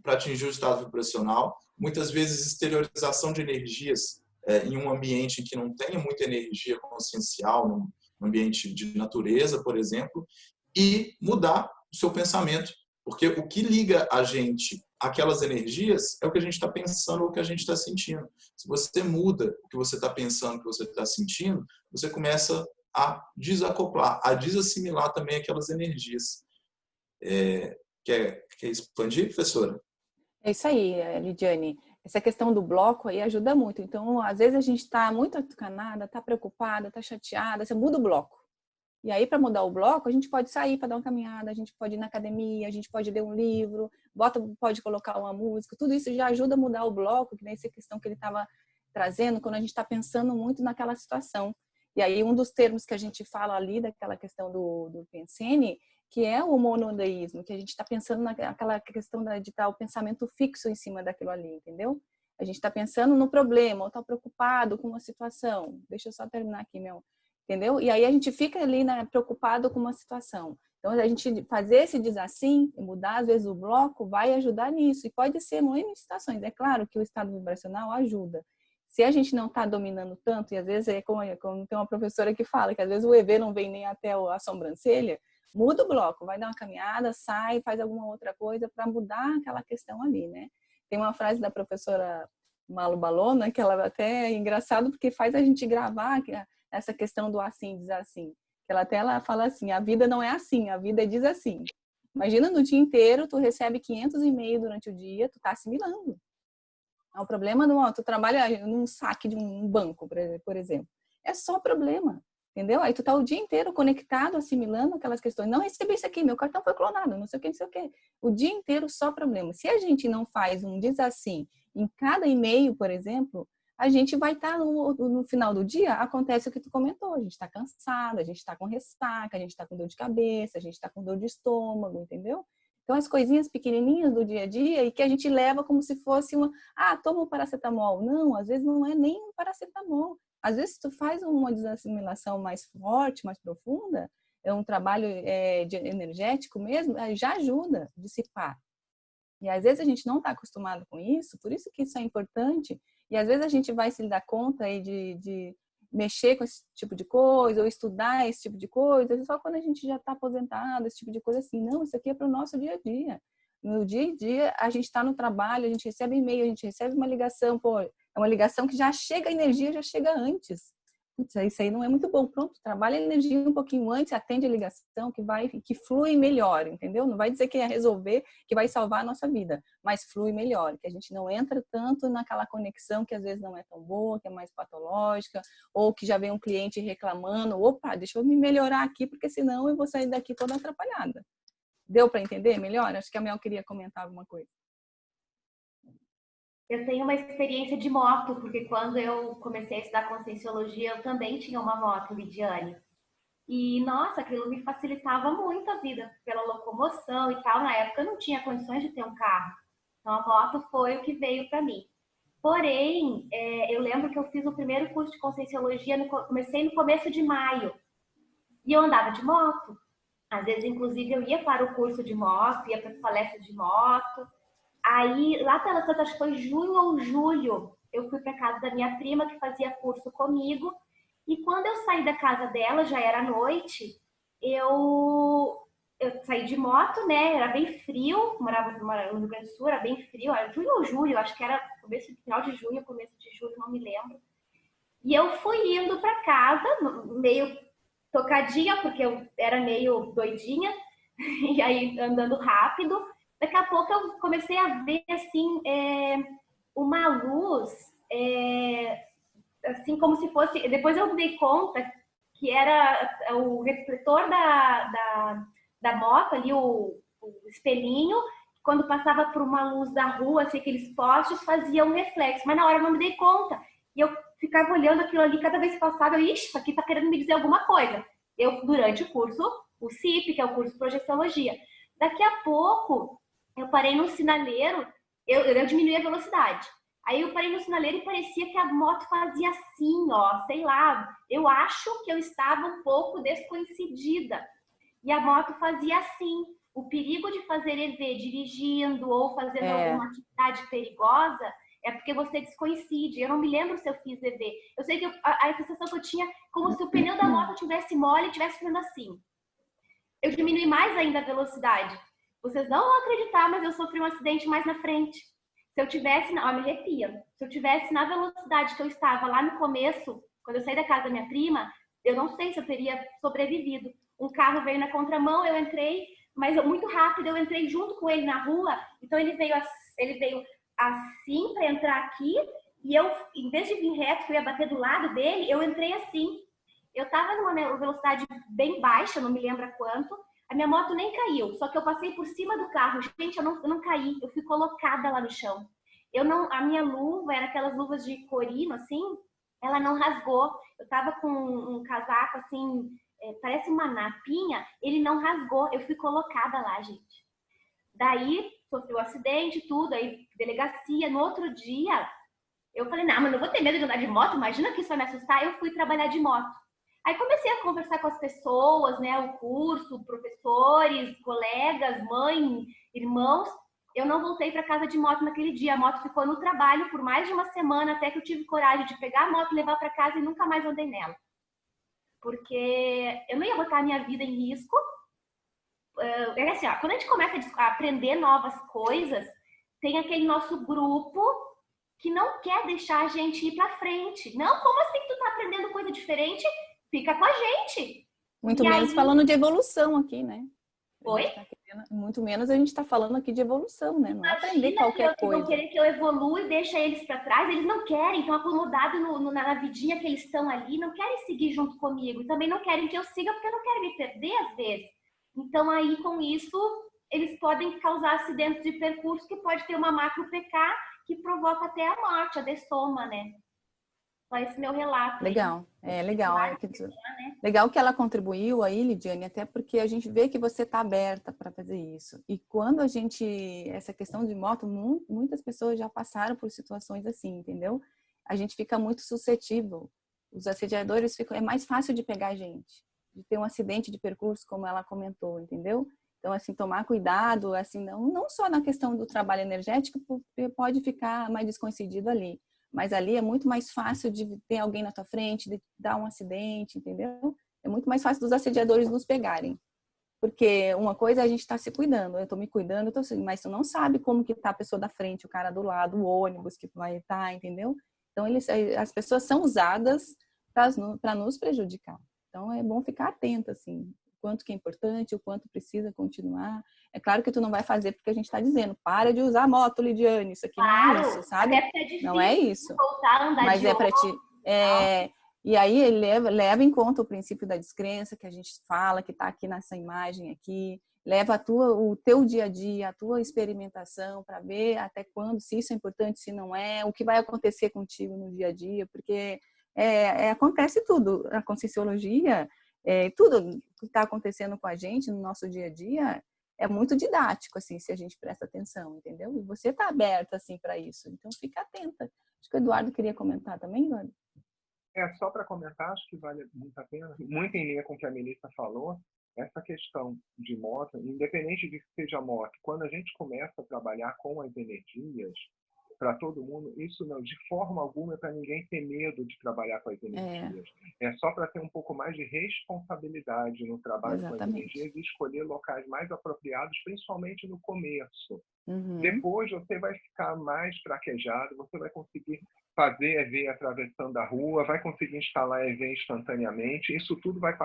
para atingir o estado vibracional, muitas vezes exteriorização de energias em um ambiente em que não tenha muita energia consciencial, num ambiente de natureza, por exemplo, e mudar o seu pensamento. Porque o que liga a gente àquelas energias é o que a gente está pensando ou o que a gente está sentindo. Se você muda o que você está pensando, o que você está sentindo, você começa a desacoplar, a desassimilar também aquelas energias. Quer expandir, professora? É isso aí, Lidiane. Essa questão do bloco aí ajuda muito. Então, às vezes a gente está muito atucanada, está preocupada, está chateada, você muda o bloco. E aí, para mudar o bloco, a gente pode sair para dar uma caminhada, a gente pode ir na academia, a gente pode ler um livro, pode colocar uma música. Tudo isso já ajuda a mudar o bloco, que nem essa questão que ele estava trazendo, quando a gente está pensando muito naquela situação. E aí, um dos termos que a gente fala ali, daquela questão do Pensene, que é o monodeísmo, que a gente está pensando naquela questão de estar o pensamento fixo em cima daquilo ali, entendeu? A gente está pensando no problema, ou está preocupado com uma situação. Deixa eu só terminar aqui, entendeu? E aí a gente fica ali, né, preocupado com uma situação. Então, a gente fazer esse desassim, mudar às vezes o bloco, vai ajudar nisso. E pode ser em situações. É claro que o estado vibracional ajuda. Se a gente não está dominando tanto, e às vezes é como tem uma professora que fala, que às vezes o EV não vem nem até a sobrancelha, muda o bloco, vai dar uma caminhada, sai, faz alguma outra coisa para mudar aquela questão ali, né? Tem uma frase da professora Malu Balona, que ela até é engraçado, porque faz a gente gravar essa questão do assim, diz assim. Ela fala assim, a vida não é assim, a vida diz assim. Imagina no dia inteiro, tu recebe 500 e-mails durante o dia, tu tá assimilando. O problema tu trabalha num saque de um banco, por exemplo. É só problema, entendeu? Aí tu tá o dia inteiro conectado, assimilando aquelas questões. Não recebi isso aqui, meu cartão foi clonado, não sei o que, não sei o que. O dia inteiro só problema. Se a gente não faz um diz assim em cada e-mail, por exemplo, a gente vai estar no final do dia, acontece o que tu comentou, a gente está cansada, a gente está com ressaca, a gente está com dor de cabeça, a gente está com dor de estômago, entendeu? Então, as coisinhas pequenininhas do dia a dia e que a gente leva como se fosse toma um paracetamol. Não, às vezes não é nem um paracetamol. Às vezes tu faz uma desassimilação mais forte, mais profunda, é um trabalho energético mesmo, já ajuda a dissipar. E às vezes a gente não está acostumado com isso, por isso que isso é importante. E às vezes a gente vai se dar conta aí de mexer com esse tipo de coisa, ou estudar esse tipo de coisa, só quando a gente já está aposentado, esse tipo de coisa assim. Não, isso aqui é para o nosso dia a dia. No dia a dia, a gente está no trabalho, a gente recebe e-mail, a gente recebe uma ligação, é uma ligação que já chega, a energia já chega antes. Putz, isso aí não é muito bom. Pronto, trabalha a energia um pouquinho antes, atende a ligação, que flui melhor, entendeu? Não vai dizer que é resolver, que vai salvar a nossa vida, mas flui melhor, que a gente não entra tanto naquela conexão que às vezes não é tão boa, que é mais patológica, ou que já vem um cliente reclamando, opa, deixa eu me melhorar aqui, porque senão eu vou sair daqui toda atrapalhada. Deu para entender melhor? Acho que a Mel queria comentar alguma coisa. Eu tenho uma experiência de moto, porque quando eu comecei a estudar Conscienciologia, eu também tinha uma moto, Lidiane. E, nossa, aquilo me facilitava muito a vida, pela locomoção e tal. Na época eu não tinha condições de ter um carro. Então a moto foi o que veio para mim. Porém, eu lembro que eu fiz o primeiro curso de Conscienciologia, comecei no começo de maio. E eu andava de moto. Às vezes, inclusive, eu ia para o curso de moto, ia para as palestras de moto. Aí, lá pelas tantas, acho que foi junho ou julho, eu fui para casa da minha prima, que fazia curso comigo. E quando eu saí da casa dela, já era noite, eu saí de moto, né? Era bem frio, morava no Rio Grande do Sul, era bem frio, era junho ou julho, acho que era final de junho, começo de julho, não me lembro. E eu fui indo para casa, meio tocadinha, porque eu era meio doidinha, e aí andando rápido. Daqui a pouco eu comecei a ver, assim, uma luz, assim, como se fosse... Depois eu me dei conta que era o refletor da moto, ali, o espelhinho. Quando passava por uma luz da rua, assim, aqueles postes, fazia um reflexo. Mas na hora eu não me dei conta. E eu ficava olhando aquilo ali, cada vez que passava, isso aqui tá querendo me dizer alguma coisa. Eu, durante o curso, o CIP, que é o curso de Projeciologia. Daqui a pouco, eu parei no sinaleiro, eu diminuí a velocidade. Aí eu parei no sinaleiro e parecia que a moto fazia assim, ó, sei lá. Eu acho que eu estava um pouco descoincidida. E a moto fazia assim. O perigo de fazer EV dirigindo ou fazendo alguma atividade perigosa é porque você descoincide. Eu não me lembro se eu fiz EV. Eu sei que a sensação que eu tinha, como se o pneu da moto tivesse mole e estivesse fazendo assim. Eu diminui mais ainda a velocidade. Vocês não vão acreditar, mas eu sofri um acidente mais na frente. Se eu tivesse, me arrepia. Se eu tivesse na velocidade que eu estava lá no começo, quando eu saí da casa da minha prima, eu não sei se eu teria sobrevivido. Um carro veio na contramão, eu entrei, mas muito rápido, eu entrei junto com ele na rua, então ele veio assim para entrar aqui, e eu, em vez de vir reto, que eu ia bater do lado dele, eu entrei assim. Eu estava numa velocidade bem baixa, não me lembro quanto, a minha moto nem caiu, só que eu passei por cima do carro. Gente, eu não caí, eu fui colocada lá no chão. A minha luva, era aquelas luvas de corino, assim, ela não rasgou. Eu estava com um casaco, assim, parece uma napinha, ele não rasgou, eu fui colocada lá, gente. Daí, sofri um acidente, tudo, aí delegacia. No outro dia, eu falei, não, mas não vou ter medo de andar de moto, imagina que isso vai me assustar. Eu fui trabalhar de moto. Aí comecei a conversar com as pessoas, né, o curso, professores, colegas, mãe, irmãos. Eu não voltei para casa de moto naquele dia. A moto ficou no trabalho por mais de uma semana, até que eu tive coragem de pegar a moto, levar para casa e nunca mais andei nela. Porque eu não ia botar a minha vida em risco. É assim, ó, quando a gente começa a aprender novas coisas, tem aquele nosso grupo que não quer deixar a gente ir para frente. Não, como assim que tu tá aprendendo coisa diferente? Fica com a gente. Muito menos falando de evolução aqui, né? Oi? Muito menos a gente está falando aqui de evolução, né? Não é aprender qualquer coisa. Eles vão querer que eu evolua e deixe eles para trás. Eles não querem, estão acomodados na vidinha que eles estão ali, não querem seguir junto comigo. E também não querem que eu siga porque não querem me perder às vezes. Então aí com isso eles podem causar acidentes de percurso que pode ter uma macro PK que provoca até a morte, a dessoma, né? Só esse meu relato. Legal, legal. Legal que ela contribuiu aí, Lidiane, até porque a gente vê que você está aberta para fazer isso. E quando essa questão de moto, muitas pessoas já passaram por situações assim, entendeu? A gente fica muito suscetível. Os assediadores é mais fácil de pegar a gente, de ter um acidente de percurso, como ela comentou, entendeu? Então, assim, tomar cuidado, assim, não só na questão do trabalho energético, porque pode ficar mais descoincidido ali. Mas ali é muito mais fácil de ter alguém na tua frente, de dar um acidente, entendeu? É muito mais fácil dos assediadores nos pegarem. Porque uma coisa é a gente estar se cuidando, eu estou me cuidando, mas tu não sabe como que tá a pessoa da frente, o cara do lado, o ônibus que vai estar, entendeu? Então, as pessoas são usadas para nos prejudicar. Então, é bom ficar atento, assim, o quanto que é importante, o quanto precisa continuar. É claro que tu não vai fazer porque a gente está dizendo, para de usar moto, Lidiane, isso aqui claro, não é isso, sabe? Até porque é difícil não é isso. Voltar a andar mas é para ti. E aí ele leva em conta o princípio da descrença que a gente fala, que está aqui nessa imagem aqui. Leva o teu dia a dia, a tua experimentação para ver até quando, se isso é importante, se não é, o que vai acontecer contigo no dia a dia, porque acontece tudo. A Conscienciologia, tudo que está acontecendo com a gente no nosso dia a dia é muito didático, assim, se a gente presta atenção, entendeu? E você está aberta, assim, para isso. Então, fica atenta. Acho que o Eduardo queria comentar também, Eduardo. Só para comentar, acho que vale muito a pena. Muito em linha com o que a Melissa falou, essa questão de moto, independente de que seja moto, quando a gente começa a trabalhar com as energias, para todo mundo, isso não, de forma alguma, é para ninguém ter medo de trabalhar com as energias. É só para ter um pouco mais de responsabilidade no trabalho com as energias e escolher locais mais apropriados, principalmente no começo. Depois você vai ficar mais traquejado, você vai conseguir fazer EV atravessando a rua, vai conseguir instalar EV instantaneamente. Isso tudo vai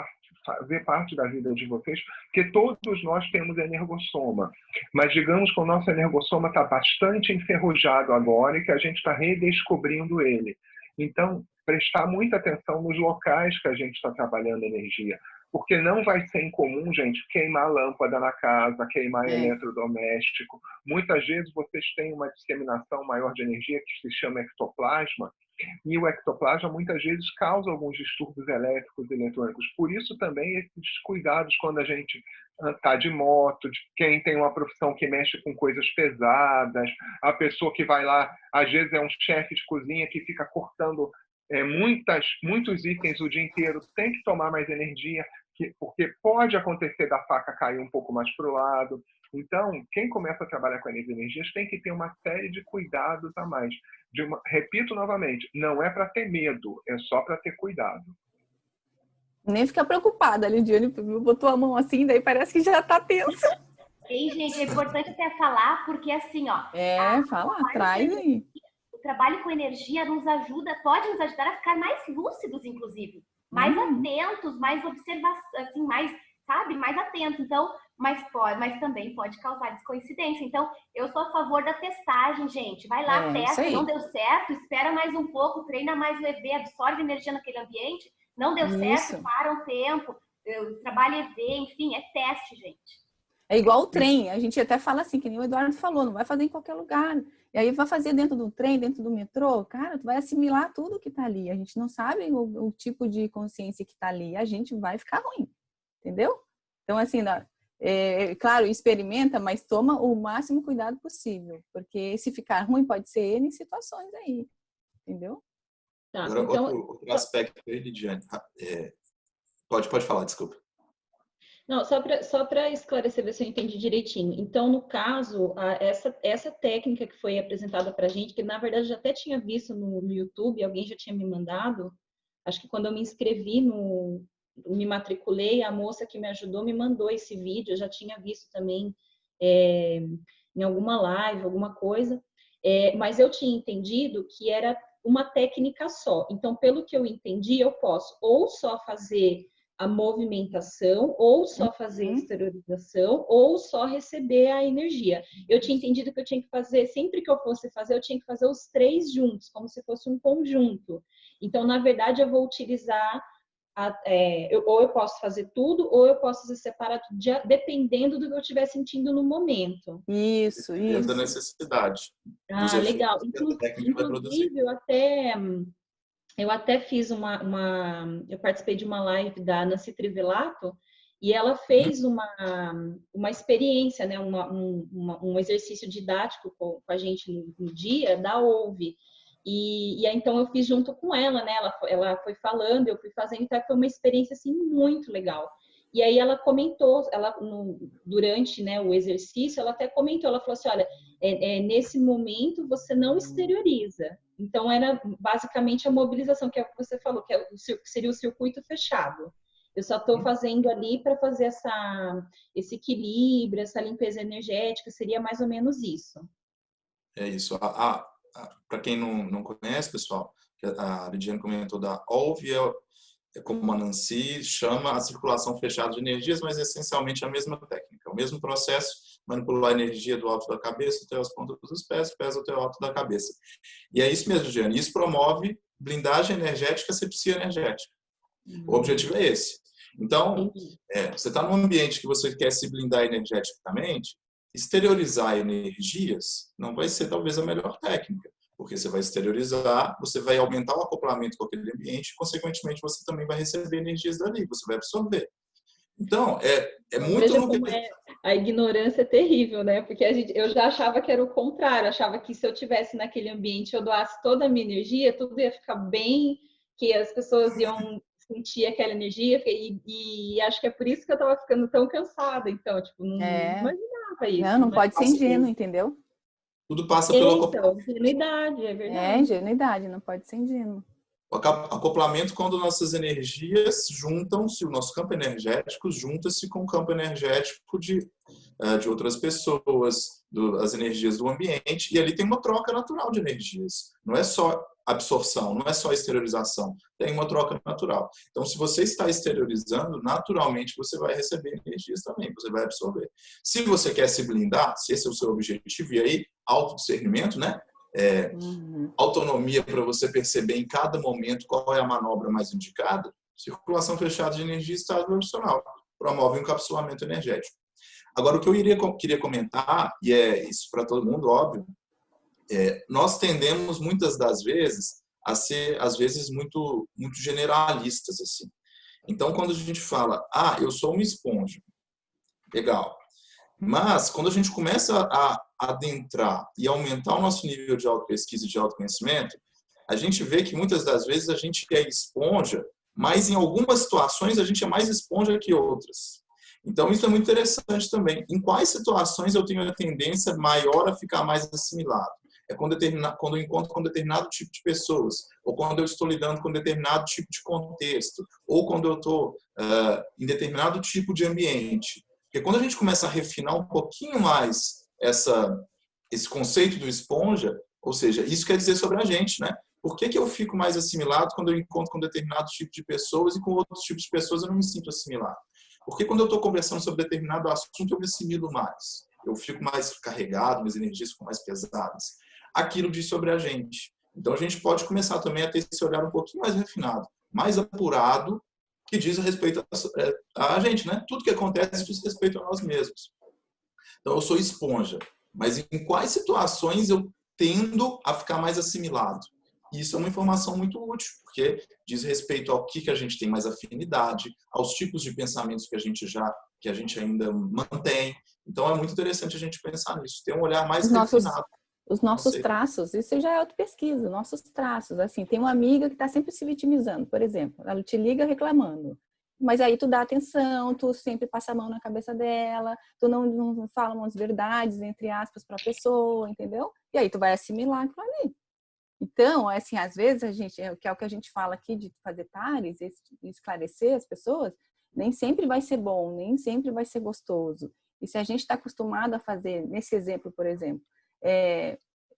fazer parte da vida de vocês, porque todos nós temos energossoma. Mas digamos que o nosso energossoma está bastante enferrujado agora e que a gente está redescobrindo ele. Então, prestar muita atenção nos locais que a gente está trabalhando energia. Porque não vai ser incomum, gente, queimar lâmpada na casa, queimar eletrodoméstico. Muitas vezes vocês têm uma disseminação maior de energia que se chama ectoplasma, e o ectoplasma muitas vezes causa alguns distúrbios elétricos e eletrônicos. Por isso também esses cuidados quando a gente está de moto, de quem tem uma profissão que mexe com coisas pesadas, a pessoa que vai lá, às vezes é um chefe de cozinha que fica cortando muitos itens o dia inteiro, tem que tomar mais energia, porque pode acontecer da faca cair um pouco mais para o lado. Então, quem começa a trabalhar com as energias tem que ter uma série de cuidados a mais. Repito novamente, não é para ter medo, é só para ter cuidado. Nem ficar preocupada, a Lidiane botou a mão assim, daí parece que já tá tensa. E, gente, é importante até falar, porque assim, ó... Fala, traz aí. O trabalho com energia pode nos ajudar a ficar mais lúcidos, inclusive. Mais atentos, mais observação, assim, mais atentos. Então, mas também pode causar descoincidência. Então, eu sou a favor da testagem, gente. Vai lá, testa, não deu certo, espera mais um pouco, treina mais o EV, absorve energia naquele ambiente. Não deu certo, para um tempo, trabalha EV, enfim, é teste, gente. É igual o trem, a gente até fala assim, que nem o Eduardo falou, não vai fazer em qualquer lugar. E aí vai fazer dentro do trem, dentro do metrô, cara, tu vai assimilar tudo que tá ali. A gente não sabe o tipo de consciência que tá ali, a gente vai ficar ruim, entendeu? Então, assim, claro, experimenta, mas toma o máximo cuidado possível, porque se ficar ruim pode ser N situações aí, entendeu? Tá, agora, então... outro aspecto aí, Lidiane, pode falar, desculpa. Não, só para esclarecer, ver se eu entendi direitinho. Então, no caso, essa técnica que foi apresentada para a gente, que na verdade eu já até tinha visto no YouTube, alguém já tinha me mandado, acho que quando eu me inscrevi, me matriculei, a moça que me ajudou me mandou esse vídeo, eu já tinha visto também em alguma live, alguma coisa, mas eu tinha entendido que era uma técnica só. Então, pelo que eu entendi, eu posso ou só fazer a movimentação, ou só fazer a exteriorização, ou só receber a energia. Eu tinha entendido que eu tinha que fazer, sempre que eu fosse fazer, eu tinha que fazer os três juntos, como se fosse um conjunto. Então, na verdade, eu vou utilizar, ou eu posso fazer tudo, ou eu posso fazer separado, dependendo do que eu estiver sentindo no momento. Isso. Dependendo da necessidade. Legal. Inclusive, eu até fiz eu participei de uma live da Nancy Trivelato e ela fez uma experiência, né, um exercício didático com a gente no dia da Ouve. E então eu fiz junto com ela, né? Ela foi falando, eu fui fazendo, então foi uma experiência assim muito legal. E aí ela comentou, durante, né, o exercício, ela até comentou, ela falou assim, olha, nesse momento você não exterioriza. Então era basicamente a mobilização, que é o que você falou, que seria o circuito fechado. Eu só estou fazendo ali para fazer esse equilíbrio, essa limpeza energética, seria mais ou menos isso. É isso. Para quem não conhece, pessoal, a Lidiane comentou da Ouve, como a Nancy chama a circulação fechada de energias, mas essencialmente a mesma técnica, o mesmo processo, manipular a energia do alto da cabeça até as pontas dos pés até o alto da cabeça. E é isso mesmo, Lidiane, isso promove blindagem energética, asepsia energética. O objetivo é esse. Então, você está num ambiente que você quer se blindar energeticamente, exteriorizar energias não vai ser talvez a melhor técnica, porque você vai exteriorizar, você vai aumentar o acoplamento com aquele ambiente e, consequentemente, você também vai receber energias dali, você vai absorver. Então, é muito... A ignorância é terrível, né? Porque eu já achava que era o contrário, achava que se eu estivesse naquele ambiente, eu doasse toda a minha energia, tudo ia ficar bem, que as pessoas iam sentir aquela energia, e acho que é por isso que eu estava ficando tão cansada. Então, tipo, não imaginava isso. Não pode ser ingênuo, entendeu? Tudo passa pelo acoplamento. Ingenuidade, é verdade. Ingenuidade, não pode ser ingênuo. O acoplamento, quando nossas energias juntam-se, o nosso campo energético junta-se com o campo energético de outras pessoas, as energias do ambiente, e ali tem uma troca natural de energias. Não é só absorção, não é só exteriorização, tem uma troca natural. Então, se você está exteriorizando, naturalmente você vai receber energias também, você vai absorver. Se você quer se blindar, se esse é o seu objetivo, e aí, autodiscernimento, né? Autonomia para você perceber em cada momento qual é a manobra mais indicada, circulação fechada de energia e estado vibracional, promove um encapsulamento energético. Agora, o que eu queria comentar, e é isso para todo mundo, óbvio, nós tendemos muitas das vezes a ser, às vezes, muito generalistas, assim. Então, quando a gente fala, eu sou uma esponja, legal. Mas, quando a gente começa a adentrar e aumentar o nosso nível de autopesquisa e de autoconhecimento, a gente vê que muitas das vezes a gente é esponja mas em algumas situações a gente é mais esponja que outras. Então, isso é muito interessante também. Em quais situações eu tenho a tendência maior a ficar mais assimilado? É quando eu encontro com determinado tipo de pessoas, ou quando eu estou lidando com determinado tipo de contexto, ou quando eu estou em determinado tipo de ambiente. Porque quando a gente começa a refinar um pouquinho mais esse conceito do esponja, ou seja, isso quer dizer sobre a gente, né? Por que eu fico mais assimilado quando eu encontro com determinado tipo de pessoas e com outros tipos de pessoas eu não me sinto assimilado? Porque quando eu estou conversando sobre determinado assunto, eu me assimilo mais. Eu fico mais carregado, minhas energias ficam mais pesadas. Aquilo diz sobre a gente. Então, a gente pode começar também a ter esse olhar um pouquinho mais refinado, mais apurado, que diz respeito a gente, né? Tudo que acontece diz respeito a nós mesmos. Então, eu sou esponja. Mas em quais situações eu tendo a ficar mais assimilado? Isso é uma informação muito útil, porque diz respeito ao que a gente tem mais afinidade, aos tipos de pensamentos que a gente ainda mantém. Então, é muito interessante a gente pensar nisso, ter um olhar mais refinado. Os nossos traços, isso já é autopesquisa, nossos traços. Assim, tem uma amiga que está sempre se vitimizando, por exemplo, ela te liga reclamando, mas aí tu dá atenção, tu sempre passa a mão na cabeça dela, tu não fala umas verdades, entre aspas, para a pessoa, entendeu? E aí tu vai assimilar aquilo ali. Então, assim, às vezes a gente, que é o que a gente fala aqui de fazer pares, esclarecer as pessoas, nem sempre vai ser bom, nem sempre vai ser gostoso. E se a gente está acostumado a fazer, nesse exemplo, por exemplo,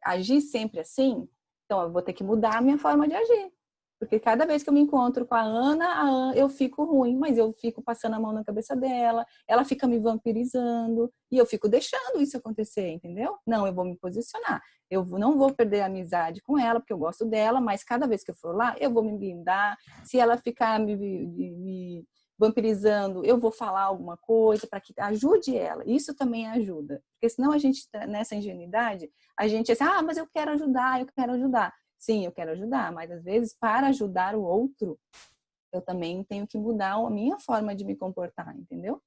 agir sempre assim, então eu vou ter que mudar a minha forma de agir. Porque cada vez que eu me encontro com a Ana, eu fico ruim, mas eu fico passando a mão na cabeça dela, ela fica me vampirizando, e eu fico deixando isso acontecer, entendeu? Não, eu vou me posicionar. Eu não vou perder a amizade com ela, porque eu gosto dela, mas cada vez que eu for lá, eu vou me blindar. Se ela ficar me vampirizando, eu vou falar alguma coisa para que ajude ela. Isso também ajuda. Porque senão a gente, nessa ingenuidade, a gente é assim, mas eu quero ajudar, eu quero ajudar. Sim, eu quero ajudar, mas às vezes para ajudar o outro, eu também tenho que mudar a minha forma de me comportar, entendeu?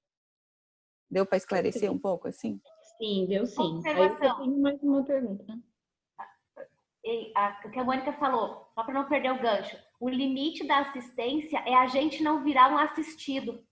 Deu para esclarecer um pouco assim? Sim, deu sim. Aí eu tenho mais uma pergunta. O que a Mônica falou, só para não perder o gancho, o limite da assistência é a gente não virar um assistido.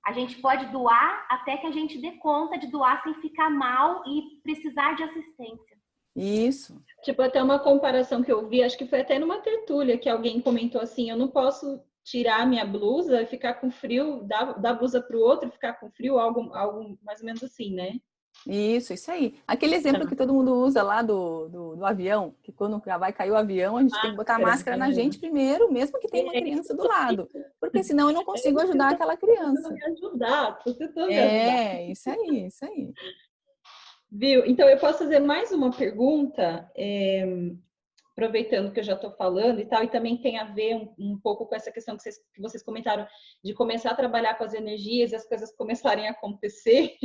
A gente pode doar até que a gente dê conta de doar sem ficar mal e precisar de assistência. Isso. Tipo, até uma comparação que eu vi, acho que foi até numa tertúlia que alguém comentou assim, eu não posso tirar minha blusa e ficar com frio, dar a blusa para o outro e ficar com frio, algo mais ou menos assim, né? Isso aí. Aquele exemplo que todo mundo usa lá do avião, que quando vai cair o avião, a gente tem que botar a máscara na gente primeiro, mesmo que tenha uma criança do lado. Porque senão eu não consigo ajudar aquela criança. Tô tentando me ajudar. Isso aí. Viu? Então, eu posso fazer mais uma pergunta, aproveitando que eu já estou falando e tal, e também tem a ver um pouco com essa questão que vocês comentaram, de começar a trabalhar com as energias e as coisas começarem a acontecer.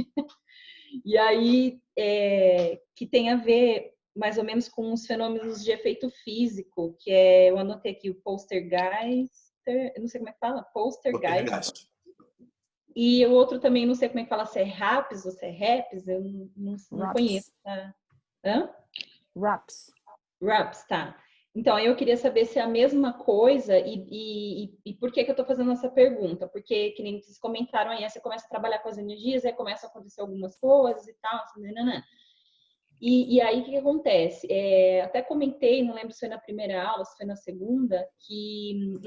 E aí, que tem a ver mais ou menos com os fenômenos de efeito físico, que eu anotei aqui o poltergeist, eu não sei como é que fala, poltergeist. E o outro também, não sei como é que fala, se é RAPS ou se é RAPS, eu não conheço. Tá? Hã? RAPS, tá. Então, eu queria saber se é a mesma coisa e por que eu estou fazendo essa pergunta. Porque, que nem vocês comentaram aí, você começa a trabalhar com as energias, aí começa a acontecer algumas coisas e tal, assim, E aí, o que acontece? Até comentei, não lembro se foi na primeira aula, se foi na segunda, que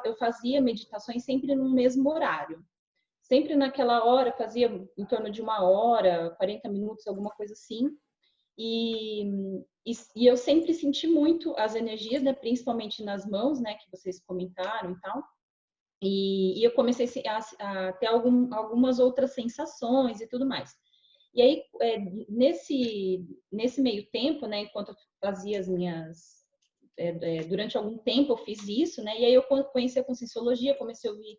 eu fazia meditações sempre no mesmo horário. Sempre naquela hora, fazia em torno de 1 hora, 40 minutos, alguma coisa assim. E eu sempre senti muito as energias, né, principalmente nas mãos, né, que vocês comentaram e tal. E eu comecei a ter algumas outras sensações e tudo mais. E aí, nesse meio tempo, né, enquanto eu fazia as minhas... durante algum tempo eu fiz isso, né, e aí eu conheci a Conscienciologia, comecei a ouvir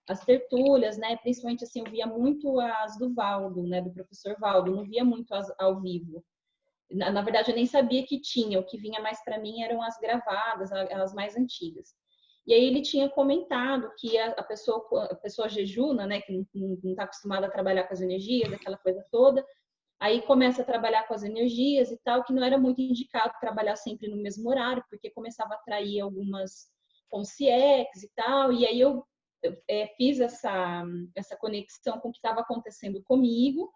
as tertúlias, né, principalmente assim, eu via muito as do Valdo, né, do professor Valdo, não via muito as ao vivo. Na verdade, eu nem sabia que tinha, o que vinha mais para mim eram as gravadas, as mais antigas. E aí ele tinha comentado que a pessoa jejuna, né, que não está acostumada a trabalhar com as energias, aquela coisa toda, aí começa a trabalhar com as energias e tal, que não era muito indicado trabalhar sempre no mesmo horário, porque começava a atrair algumas com CX e tal, e aí eu fiz essa conexão com o que estava acontecendo comigo,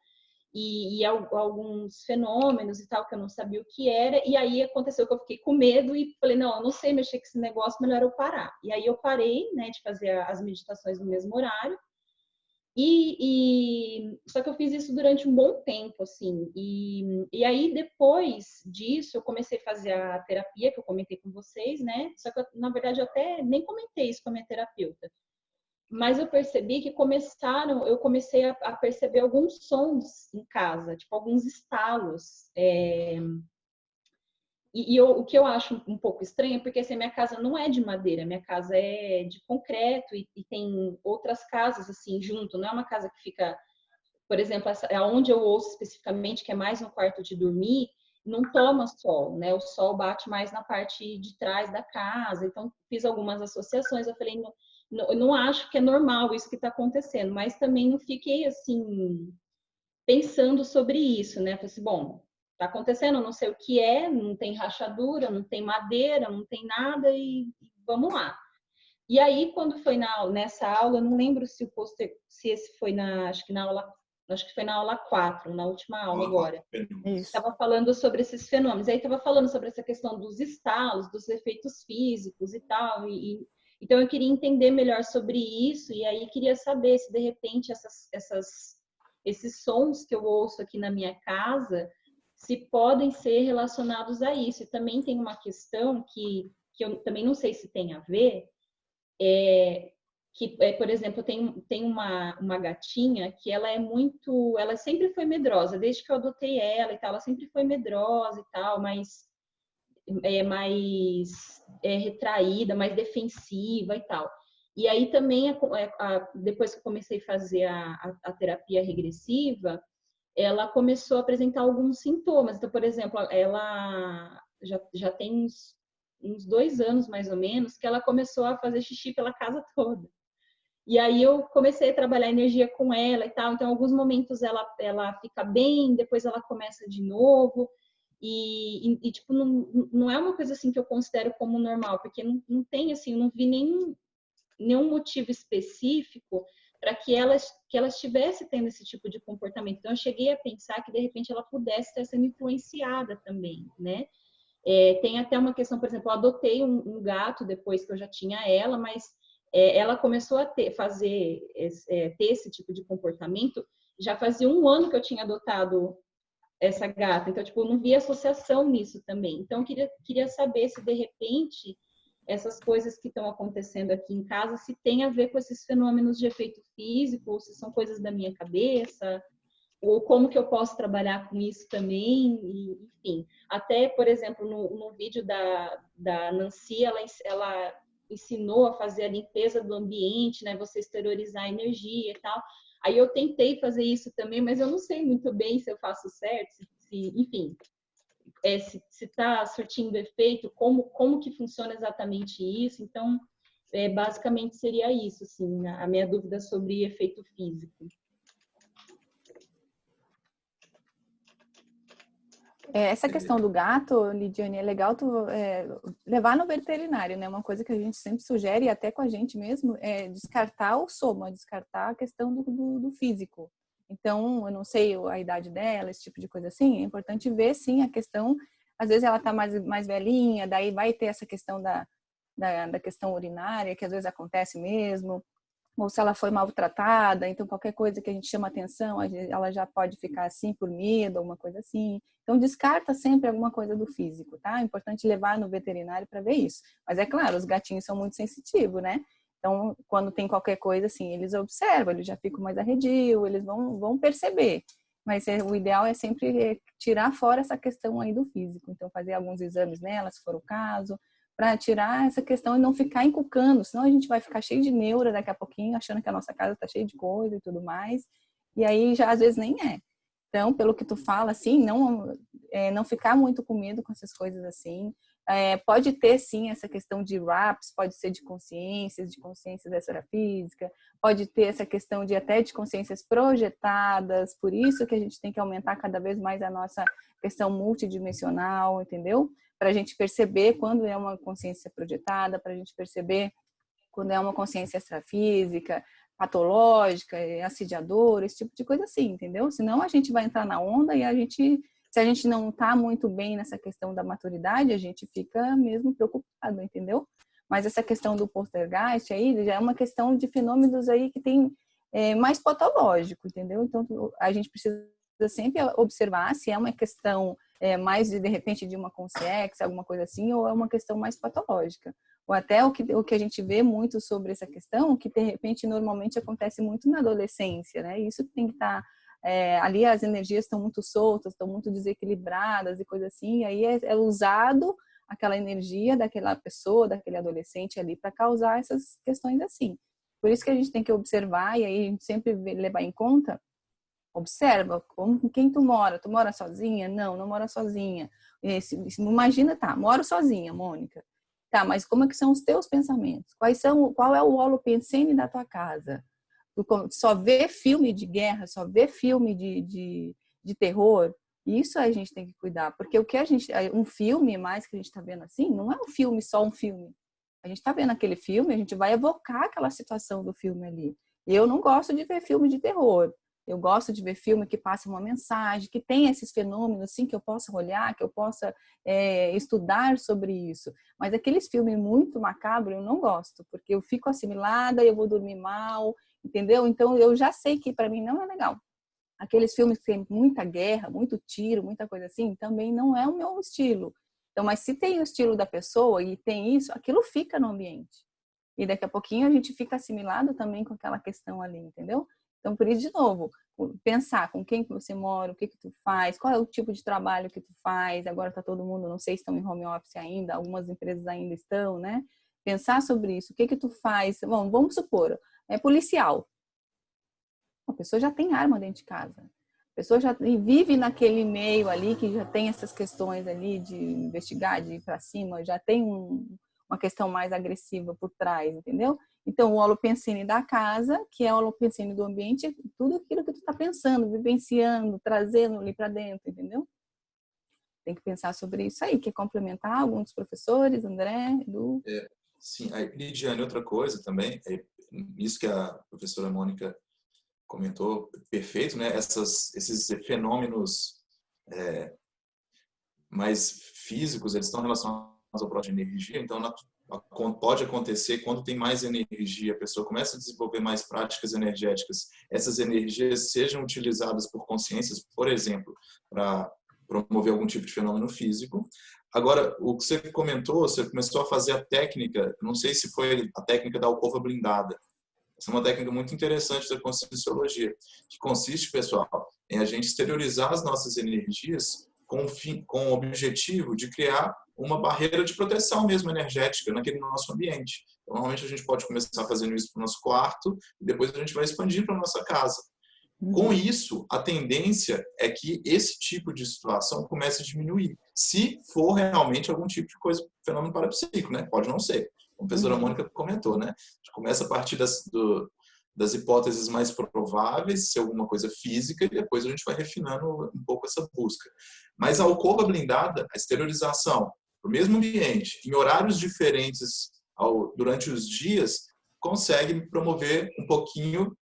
e alguns fenômenos e tal, que eu não sabia o que era, e aí aconteceu que eu fiquei com medo e falei, não, eu não sei mexer com esse negócio, melhor eu parar. E aí eu parei, né, de fazer as meditações no mesmo horário, só que eu fiz isso durante um bom tempo, assim, e aí depois disso eu comecei a fazer a terapia, que eu comentei com vocês, né, só que na verdade eu até nem comentei isso com a minha terapeuta. Mas eu percebi que eu comecei a perceber alguns sons em casa, tipo alguns estalos. O que eu acho um pouco estranho é porque assim, minha casa não é de madeira, minha casa é de concreto e tem outras casas assim junto, não é uma casa que fica, por exemplo, onde eu ouço especificamente, que é mais no quarto de dormir, não toma sol, né? O sol bate mais na parte de trás da casa, então fiz algumas associações, eu falei, eu não acho que é normal isso que está acontecendo, mas também não fiquei assim pensando sobre isso, né? Falei assim, bom, está acontecendo, não sei o que é, não tem rachadura, não tem madeira, não tem nada e vamos lá. E aí, quando foi nessa aula, eu não lembro se esse foi acho que foi na aula 4, na última aula agora. Estava falando sobre esses fenômenos. Aí estava falando sobre essa questão dos estalos, dos efeitos físicos e tal. Então, eu queria entender melhor sobre isso, e aí queria saber se, de repente, esses sons que eu ouço aqui na minha casa, se podem ser relacionados a isso. E também tem uma questão que eu também não sei se tem a ver, por exemplo, tem uma gatinha que ela sempre foi medrosa, desde que eu adotei ela e tal, ela sempre foi medrosa e tal, mas mais retraída, mais defensiva e tal. E aí também, depois que eu comecei a fazer a terapia regressiva, ela começou a apresentar alguns sintomas. Então, por exemplo, ela já tem uns 2 anos, mais ou menos, que ela começou a fazer xixi pela casa toda. E aí eu comecei a trabalhar energia com ela e tal. Então, em alguns momentos ela fica bem, depois ela começa de novo. E tipo, não é uma coisa assim que eu considero como normal, porque não tem, assim, eu não vi nenhum motivo específico para que ela estivesse tendo esse tipo de comportamento. Então, eu cheguei a pensar que, de repente, ela pudesse estar sendo influenciada também, né? Tem até uma questão, por exemplo, eu adotei um gato depois que eu já tinha ela, mas ela começou a ter esse tipo de comportamento já fazia 1 ano que eu tinha adotado essa gata. Então, tipo, eu não vi associação nisso também. Então, eu queria saber se, de repente, essas coisas que estão acontecendo aqui em casa, se tem a ver com esses fenômenos de efeito físico, ou se são coisas da minha cabeça, ou como que eu posso trabalhar com isso também, enfim. Até, por exemplo, no vídeo da Nancy, ela ensinou a fazer a limpeza do ambiente, né? Você exteriorizar a energia e tal. Aí eu tentei fazer isso também, mas eu não sei muito bem se eu faço certo, enfim, se está surtindo efeito, como que funciona exatamente isso. Então, basicamente seria isso, assim, a minha dúvida sobre efeito físico. Essa questão do gato, Lidiane, é legal tu levar no veterinário, né? Uma coisa que a gente sempre sugere, até com a gente mesmo, é descartar o soma, descartar a questão do físico. Então, eu não sei a idade dela, esse tipo de coisa assim, é importante ver, sim, a questão, às vezes ela tá mais velhinha, daí vai ter essa questão da questão urinária, que às vezes acontece mesmo, ou se ela foi maltratada, então qualquer coisa que a gente chama atenção, ela já pode ficar assim por medo, alguma coisa assim. Então descarta sempre alguma coisa do físico, tá? É importante levar no veterinário para ver isso. Mas é claro, os gatinhos são muito sensitivos, né? Então, quando tem qualquer coisa assim, eles observam, eles já ficam mais arredio, eles vão perceber. Mas o ideal é sempre tirar fora essa questão aí do físico. Então, fazer alguns exames nela, se for o caso, para tirar essa questão e não ficar encucando, senão a gente vai ficar cheio de neura daqui a pouquinho, achando que a nossa casa está cheia de coisa e tudo mais, e aí já às vezes nem é. Então, pelo que tu fala, assim, não ficar muito com medo com essas coisas assim. Pode ter, sim, essa questão de RAPS, pode ser de consciência da esfera física, pode ter essa questão até de consciências projetadas, por isso que a gente tem que aumentar cada vez mais a nossa questão multidimensional, entendeu? para a gente perceber quando é uma consciência projetada, para a gente perceber quando é uma consciência extrafísica, patológica, assediadora, esse tipo de coisa assim, entendeu? Senão a gente vai entrar na onda e se a gente não está muito bem nessa questão da maturidade, a gente fica mesmo preocupado, entendeu? Mas essa questão do poltergeist aí já é uma questão de fenômenos aí que tem mais patológico, entendeu? Então a gente precisa sempre observar se é uma questão mais de repente de uma consciência, alguma coisa assim, ou é uma questão mais patológica. Ou até o que a gente vê muito sobre essa questão, que de repente normalmente acontece muito na adolescência, né? Isso tem que estar ali, as energias estão muito soltas, estão muito desequilibradas e coisa assim, e aí é usado aquela energia daquela pessoa, daquele adolescente ali para causar essas questões assim. Por isso que a gente tem que observar e aí a gente sempre levar em conta. Observa com quem tu mora. Tu mora sozinha? Não mora sozinha. Imagina, tá, moro sozinha, Mônica. Tá, mas como é que são os teus pensamentos? Qual é o holopensene da tua casa? Tu só vê filme de guerra, só vê filme de terror? Isso a gente tem que cuidar, porque um filme mais que a gente tá vendo assim, não é um filme, só um filme. A gente tá vendo aquele filme, a gente vai evocar aquela situação do filme ali. E eu não gosto de ver filme de terror. Eu gosto de ver filme que passa uma mensagem, que tem esses fenômenos, assim, que eu possa olhar, que eu possa estudar sobre isso. Mas aqueles filmes muito macabros eu não gosto, porque eu fico assimilada, eu vou dormir mal, entendeu? Então eu já sei que para mim não é legal. Aqueles filmes que tem muita guerra, muito tiro, muita coisa assim, também não é o meu estilo. Então, mas se tem o estilo da pessoa e tem isso, aquilo fica no ambiente. E daqui a pouquinho a gente fica assimilado também com aquela questão ali, entendeu? Então, por isso, de novo, pensar com quem que você mora, o que que tu faz, qual é o tipo de trabalho que tu faz. Agora está todo mundo, não sei se estão em home office ainda, algumas empresas ainda estão, né? Pensar sobre isso, o que que tu faz. Bom, vamos supor, é policial. A pessoa já tem arma dentro de casa. A pessoa já vive naquele meio ali que já tem essas questões ali de investigar, de ir para cima, já tem uma questão mais agressiva por trás, entendeu? Então, o holopensene da casa, que é o holopensene do ambiente, tudo aquilo que tu tá pensando, vivenciando, trazendo ali para dentro, entendeu? Tem que pensar sobre isso aí. Quer complementar algum dos professores, André, Edu? Sim, aí, Lidiane, outra coisa também, isso que a professora Mônica comentou, perfeito, né? Esses fenômenos mais físicos, eles estão relacionados ao próprio de energia, então pode acontecer quando tem mais energia, a pessoa começa a desenvolver mais práticas energéticas, essas energias sejam utilizadas por consciências, por exemplo, para promover algum tipo de fenômeno físico. Agora, o que você comentou, você começou a fazer a técnica, não sei se foi a técnica da alcova blindada. Essa é uma técnica muito interessante da conscienciologia, que consiste, pessoal, em a gente exteriorizar as nossas energias com o objetivo de criar uma barreira de proteção mesmo energética naquele nosso ambiente. Então, normalmente a gente pode começar fazendo isso para o nosso quarto e depois a gente vai expandir para a nossa casa. Com isso, a tendência é que esse tipo de situação comece a diminuir, se for realmente algum tipo de coisa, fenômeno parapsíquico, né? Pode não ser. Como a professora Mônica comentou, né? A gente começa a partir das hipóteses mais prováveis, se alguma coisa física, e depois a gente vai refinando um pouco essa busca. Mas a alcova blindada, a exteriorização, no mesmo ambiente, em horários diferentes durante os dias, consegue promover um pouquinho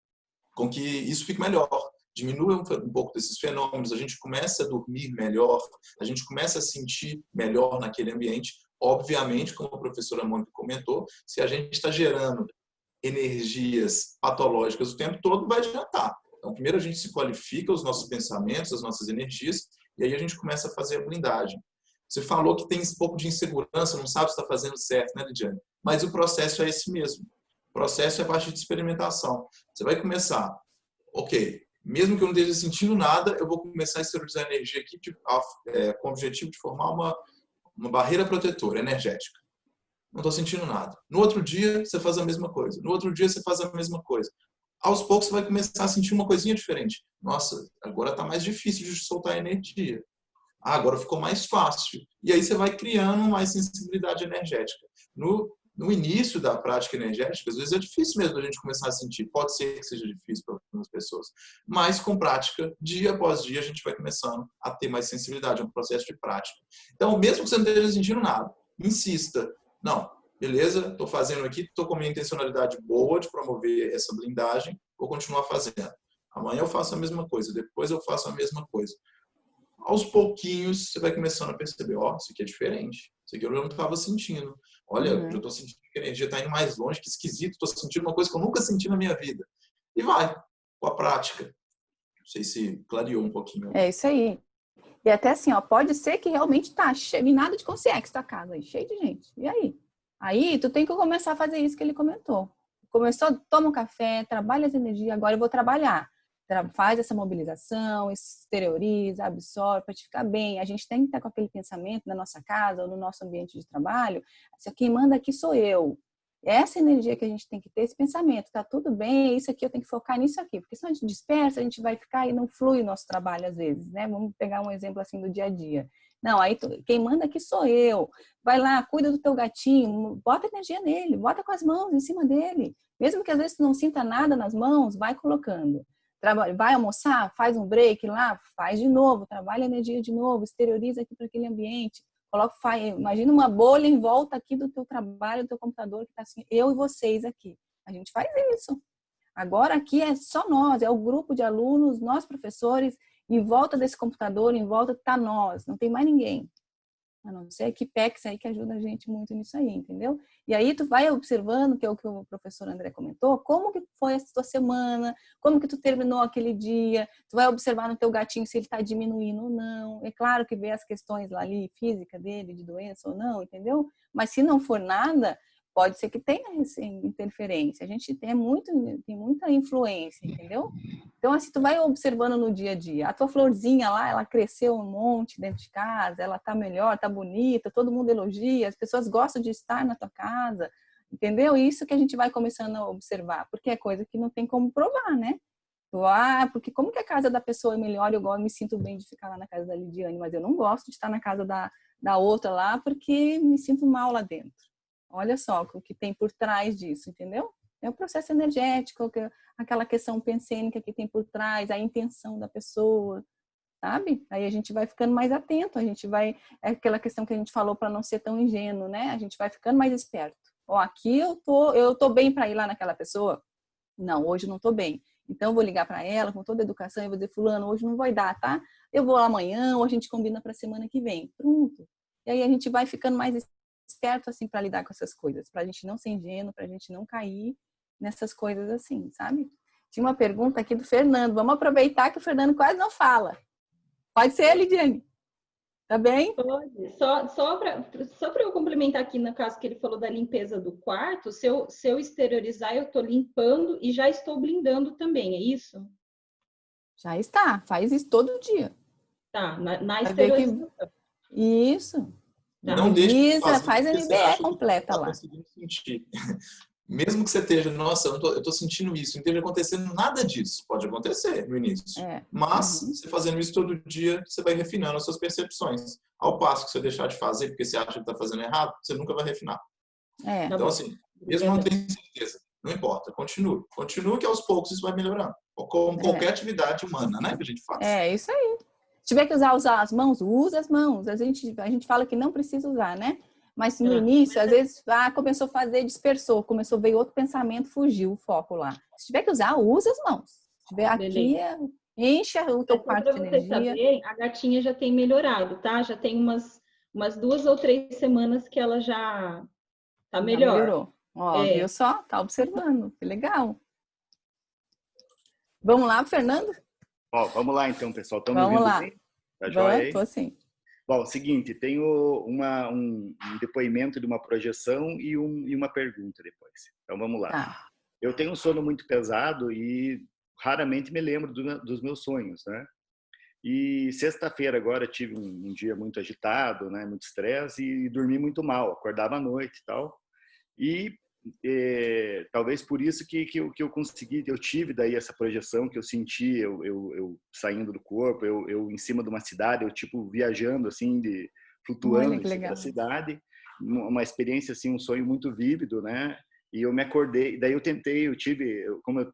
com que isso fique melhor. Diminua um pouco desses fenômenos, a gente começa a dormir melhor, a gente começa a sentir melhor naquele ambiente. Obviamente, como a professora Mônica comentou, se a gente está gerando energias patológicas o tempo todo, vai adiantar. Então, primeiro a gente se qualifica os nossos pensamentos, as nossas energias, e aí a gente começa a fazer a blindagem. Você falou que tem um pouco de insegurança, não sabe se está fazendo certo, né, Lidiane? Mas o processo é esse mesmo. O processo é a partir de experimentação. Você vai começar, ok, mesmo que eu não esteja sentindo nada, eu vou começar a exteriorizar a energia aqui com o objetivo de formar uma barreira protetora energética. Não estou sentindo nada. No outro dia, você faz a mesma coisa. No outro dia, você faz a mesma coisa. Aos poucos, você vai começar a sentir uma coisinha diferente. Nossa, agora está mais difícil de soltar energia. Agora ficou mais fácil. E aí você vai criando mais sensibilidade energética. no início da prática energética, às vezes é difícil mesmo a gente começar a sentir. Pode ser que seja difícil para algumas pessoas. Mas com prática, dia após dia, a gente vai começando a ter mais sensibilidade. É um processo de prática. Então, mesmo que você não esteja sentindo nada, insista. Não, beleza, estou fazendo aqui, estou com a minha intencionalidade boa de promover essa blindagem, vou continuar fazendo. Amanhã eu faço a mesma coisa, depois eu faço a mesma coisa. Aos pouquinhos, você vai começando a perceber, ó, isso aqui é diferente. Isso aqui eu não estava sentindo. Olha, eu estou sentindo que a energia está indo mais longe, que esquisito, estou sentindo uma coisa que eu nunca senti na minha vida. E vai, com a prática. Não sei se clareou um pouquinho. É isso aí. E até assim, ó, pode ser que realmente tá minado de consciência tua casa aí, cheio de gente. E aí? Aí tu tem que começar a fazer isso que ele comentou. Começou, toma um café, trabalha as energias, agora eu vou trabalhar. Faz essa mobilização, exterioriza, absorve, para te ficar bem. A gente tem que estar com aquele pensamento na nossa casa ou no nosso ambiente de trabalho. Assim, quem manda aqui sou eu. Essa energia que a gente tem que ter, esse pensamento. Tá tudo bem, isso aqui eu tenho que focar nisso aqui. Porque senão a gente dispersa, a gente vai ficar e não flui o nosso trabalho às vezes, né? Vamos pegar um exemplo assim do dia a dia. Não, aí quem manda aqui sou eu. Vai lá, cuida do teu gatinho, bota energia nele, bota com as mãos em cima dele. Mesmo que às vezes tu não sinta nada nas mãos, vai colocando. Vai almoçar, faz um break lá, faz de novo, trabalha a energia de novo, exterioriza aqui para aquele ambiente. Imagina uma bolha em volta aqui do teu trabalho, do teu computador, que está assim, eu e vocês aqui. A gente faz isso. Agora aqui é só nós, é o grupo de alunos, nós professores, em volta desse computador, em volta está nós, não tem mais ninguém. A não ser a Equipex aí que ajuda a gente muito nisso aí, entendeu? E aí tu vai observando, que é o que o professor André comentou, como que foi a tua semana, como que tu terminou aquele dia, tu vai observar no teu gatinho se ele está diminuindo ou não. É claro que vê as questões lá ali, física dele, de doença ou não, entendeu? Mas se não for nada, pode ser que tenha interferência. A gente tem muita influência, entendeu? Então, assim, tu vai observando no dia a dia. A tua florzinha lá, ela cresceu um monte dentro de casa, ela tá melhor, tá bonita, todo mundo elogia, as pessoas gostam de estar na tua casa, entendeu? Isso que a gente vai começando a observar, porque é coisa que não tem como provar, né? Porque como que a casa da pessoa é melhor, eu me sinto bem de ficar lá na casa da Lidiane, mas eu não gosto de estar na casa da outra lá, porque me sinto mal lá dentro. Olha só o que tem por trás disso, entendeu? É o processo energético, aquela questão pensênica que tem por trás, a intenção da pessoa, sabe? Aí a gente vai ficando mais atento, é aquela questão que a gente falou para não ser tão ingênuo, né? A gente vai ficando mais esperto. Ó, aqui eu tô bem para ir lá naquela pessoa? Não, hoje não tô bem. Então eu vou ligar para ela com toda a educação e vou dizer, fulano, hoje não vai dar, tá? Eu vou lá amanhã ou a gente combina para a semana que vem. Pronto. E aí a gente vai ficando mais esperto assim para lidar com essas coisas, para a gente não ser ingênuo, para a gente não cair nessas coisas assim, sabe? Tinha uma pergunta aqui do Fernando. Vamos aproveitar que o Fernando quase não fala. Pode ser, Lidiane? Tá bem? Pode. Só para eu complementar aqui, no caso que ele falou da limpeza do quarto, se eu exteriorizar, eu estou limpando e já estou blindando também, é isso? Já está. Faz isso todo dia. Tá, na exteriorização. Isso. Não deixe de fazer, faz a MBE completa lá. Conseguindo sentir. Mesmo que você esteja, nossa, eu tô sentindo isso, não esteja acontecendo nada disso. Pode acontecer no início. Mas, você fazendo isso todo dia, você vai refinando as suas percepções. Ao passo que você deixar de fazer porque você acha que está fazendo errado, você nunca vai refinar. Então, assim, mesmo não tenho certeza, não importa, continue. Continue que aos poucos isso vai melhorando. Como qualquer atividade humana, né, que a gente faz. É, isso aí. Se tiver que usar as mãos, usa as mãos. A gente fala que não precisa usar, né? Mas no início, às vezes, começou a fazer, dispersou, começou a ver outro pensamento, fugiu o foco lá. Se tiver que usar, usa as mãos. Se tiver aqui, enche o teu quarto de energia. Saber, a gatinha já tem melhorado, tá? Já tem umas 2 ou 3 semanas que ela já tá melhor. Já melhorou. Ó, viu só? Tá observando. Que legal. Vamos lá, Fernando? Ó, vamos lá então, pessoal. Estão me ouvindo lá. Bem? Tá joia aí? Tô sim. Bom, seguinte, tenho um depoimento de uma projeção e uma pergunta depois. Então, vamos lá. Tá. Eu tenho um sono muito pesado e raramente me lembro dos meus sonhos, né? E sexta-feira agora tive um dia muito agitado, né? Muito estresse e dormi muito mal. Acordava à noite e tal. E talvez por isso que eu consegui, eu tive daí essa projeção que eu senti, eu saindo do corpo, eu em cima de uma cidade, eu tipo viajando assim, flutuando em cima da cidade, uma experiência assim, um sonho muito vívido, né? E eu me acordei, daí como eu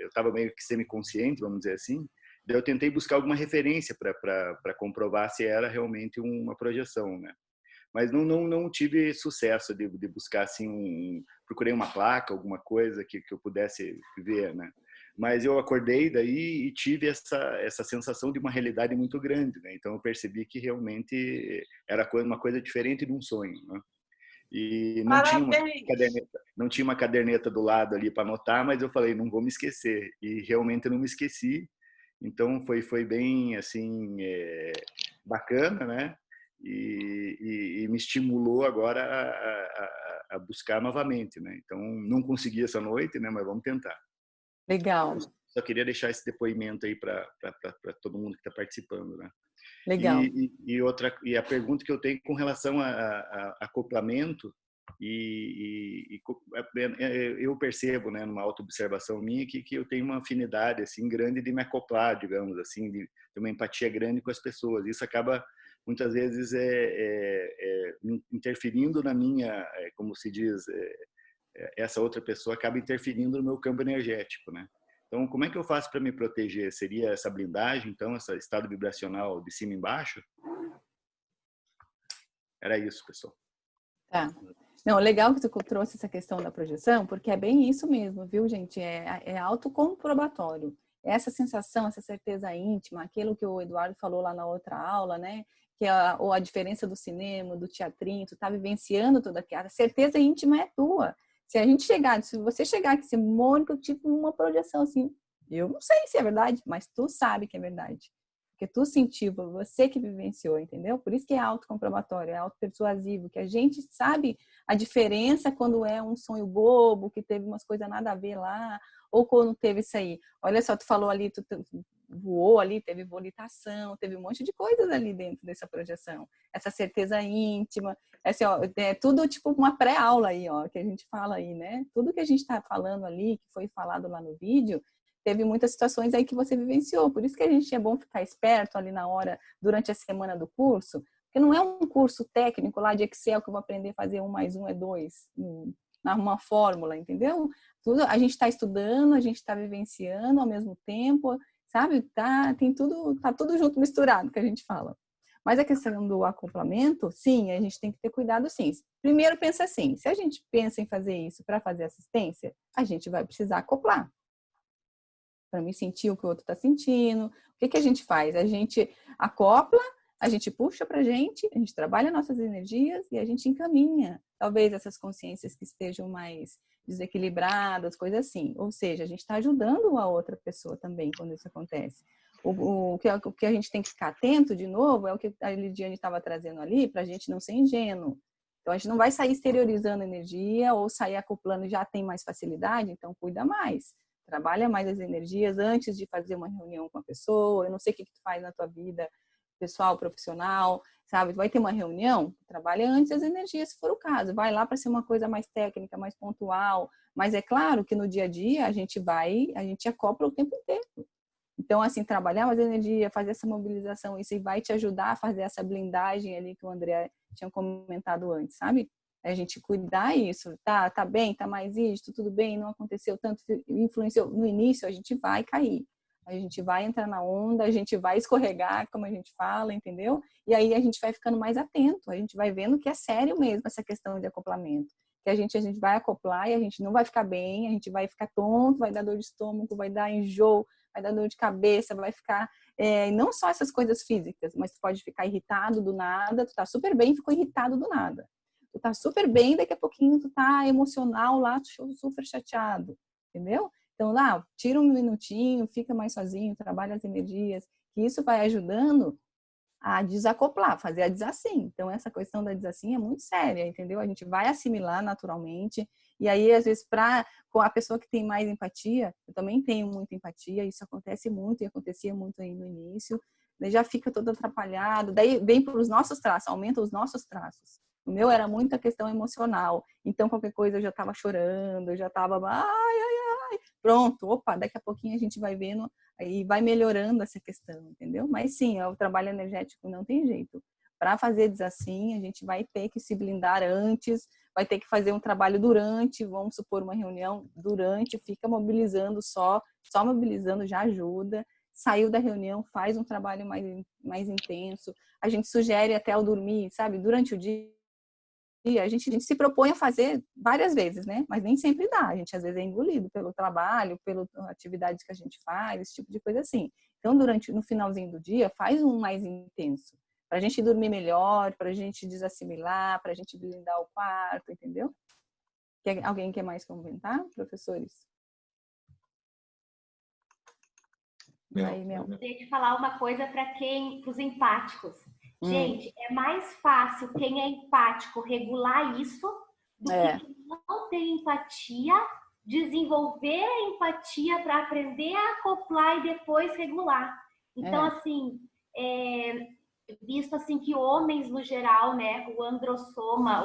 estava meio que semiconsciente, vamos dizer assim, daí eu tentei buscar alguma referência para comprovar se era realmente uma projeção, né? Mas não tive sucesso de buscar assim procurei uma placa, alguma coisa que eu pudesse ver, né? Mas eu acordei daí e tive essa sensação de uma realidade muito grande, né? Então eu percebi que realmente era uma coisa diferente de um sonho, né? E não tinha uma caderneta do lado ali para anotar, mas eu falei, não vou me esquecer. E realmente eu não me esqueci. Então foi bem assim bacana, né? E me estimulou agora a buscar novamente, né? Então não consegui essa noite, né? Mas vamos tentar. Legal. Só queria deixar esse depoimento aí para todo mundo que está participando, né? Legal. E a pergunta que eu tenho com relação a acoplamento eu percebo, né, numa autoobservação minha que eu tenho uma afinidade assim grande de me acoplar, digamos assim, de ter uma empatia grande com as pessoas. Isso acaba muitas vezes interferindo na minha, como se diz, essa outra pessoa acaba interferindo no meu campo energético, né? Então, como é que eu faço para me proteger? Seria essa blindagem, então, esse estado vibracional de cima e embaixo? Era isso, pessoal. Tá. Não, legal que tu trouxe essa questão da projeção, porque é bem isso mesmo, viu, gente? É autocomprobatório. Essa sensação, essa certeza íntima, aquilo que o Eduardo falou lá na outra aula, né? Ou a diferença do cinema, do teatrinho, tu tá vivenciando toda aquela certeza íntima é tua. Se você chegar aqui e dizer, Mônica, eu tive uma projeção assim, eu não sei se é verdade, mas tu sabe que é verdade. Porque tu sentiu, você que vivenciou, entendeu? Por isso que é autocomprobatório, é autopersuasivo, que a gente sabe a diferença quando é um sonho bobo, que teve umas coisas nada a ver lá, ou quando teve isso aí. Olha só, tu falou ali, tu voou ali, teve volitação, teve um monte de coisas ali dentro dessa projeção. Essa certeza íntima, assim, ó, é tudo tipo uma pré-aula aí, ó, que a gente fala aí, né? Tudo que a gente está falando ali, que foi falado lá no vídeo, teve muitas situações aí que você vivenciou. Por isso que a gente é bom ficar esperto ali na hora, durante a semana do curso, porque não é um curso técnico lá de Excel que eu vou aprender a fazer 1 mais 1 é 2, uma fórmula, entendeu? Tudo, a gente está estudando, a gente está vivenciando ao mesmo tempo, sabe? Tá tudo junto, misturado, que a gente fala. Mas a questão do acoplamento, sim, a gente tem que ter cuidado, sim. Primeiro, pensa assim, se a gente pensa em fazer isso para fazer assistência, a gente vai precisar acoplar. Para mim sentir o que o outro está sentindo. O que a gente faz? A gente acopla, a gente puxa para a gente trabalha nossas energias e a gente encaminha. Talvez essas consciências que estejam mais desequilibradas, coisas assim. Ou seja, a gente está ajudando a outra pessoa também quando isso acontece. O que a gente tem que ficar atento, de novo, é o que a Lidiane estava trazendo ali, para a gente não ser ingênuo. Então, a gente não vai sair exteriorizando energia ou sair acoplando, já tem mais facilidade, então cuida mais. Trabalha mais as energias antes de fazer uma reunião com a pessoa. Eu não sei o que tu faz na tua vida pessoal, profissional, sabe? Vai ter uma reunião, trabalha antes as energias, se for o caso. Vai lá para ser uma coisa mais técnica, mais pontual. Mas é claro que no dia a dia a gente acopla o tempo inteiro. Então, assim, trabalhar mais energia, fazer essa mobilização, isso vai te ajudar a fazer essa blindagem ali que o André tinha comentado antes, sabe? A gente cuidar isso, tá bem, tá mais isto, tudo bem, não aconteceu tanto, influenciou. No início a gente vai cair, a gente vai entrar na onda, a gente vai escorregar, como a gente fala, entendeu? E aí a gente vai ficando mais atento, a gente vai vendo que é sério mesmo essa questão de acoplamento. Que a gente vai acoplar e a gente não vai ficar bem, a gente vai ficar tonto, vai dar dor de estômago, vai dar enjoo, vai dar dor de cabeça, vai ficar... não só essas coisas físicas, mas tu pode ficar irritado do nada, tu tá super bem e ficou irritado do nada. Tu tá super bem, daqui a pouquinho tu tá emocional lá, tu super chateado, entendeu? Então, lá, tira um minutinho, fica mais sozinho, trabalha as energias, que isso vai ajudando a desacoplar, fazer a desassim. Então, essa questão da desassim é muito séria, entendeu? A gente vai assimilar naturalmente, e aí, às vezes, com a pessoa que tem mais empatia, eu também tenho muita empatia, isso acontece muito, e acontecia muito aí no início, daí já fica todo atrapalhado, daí vem para os nossos traços, aumenta os nossos traços. O meu era muita questão emocional. Então, qualquer coisa eu já estava chorando, eu já estava, ai. Pronto, opa, daqui a pouquinho a gente vai vendo e vai melhorando essa questão, entendeu? Mas sim, o trabalho energético não tem jeito. para fazer assim, a gente vai ter que se blindar antes, vai ter que fazer um trabalho durante, vamos supor uma reunião durante, fica mobilizando só mobilizando já ajuda. Saiu da reunião, faz um trabalho mais intenso. A gente sugere até ao dormir, sabe? Durante o dia, a gente se propõe a fazer várias vezes, né? Mas nem sempre dá. A gente às vezes é engolido pelo trabalho, pelas atividades que a gente faz, esse tipo de coisa assim. Então, no finalzinho do dia, faz um mais intenso. Para a gente dormir melhor, para a gente desassimilar, para a gente blindar o quarto, entendeu? Alguém quer mais comentar, professores? Aí, Deixa eu falar uma coisa para os empáticos. Gente, é mais fácil quem é empático regular isso do que quem não tem empatia, desenvolver a empatia para aprender a acoplar e depois regular. Então, assim, visto assim que homens no geral, né, o androssoma,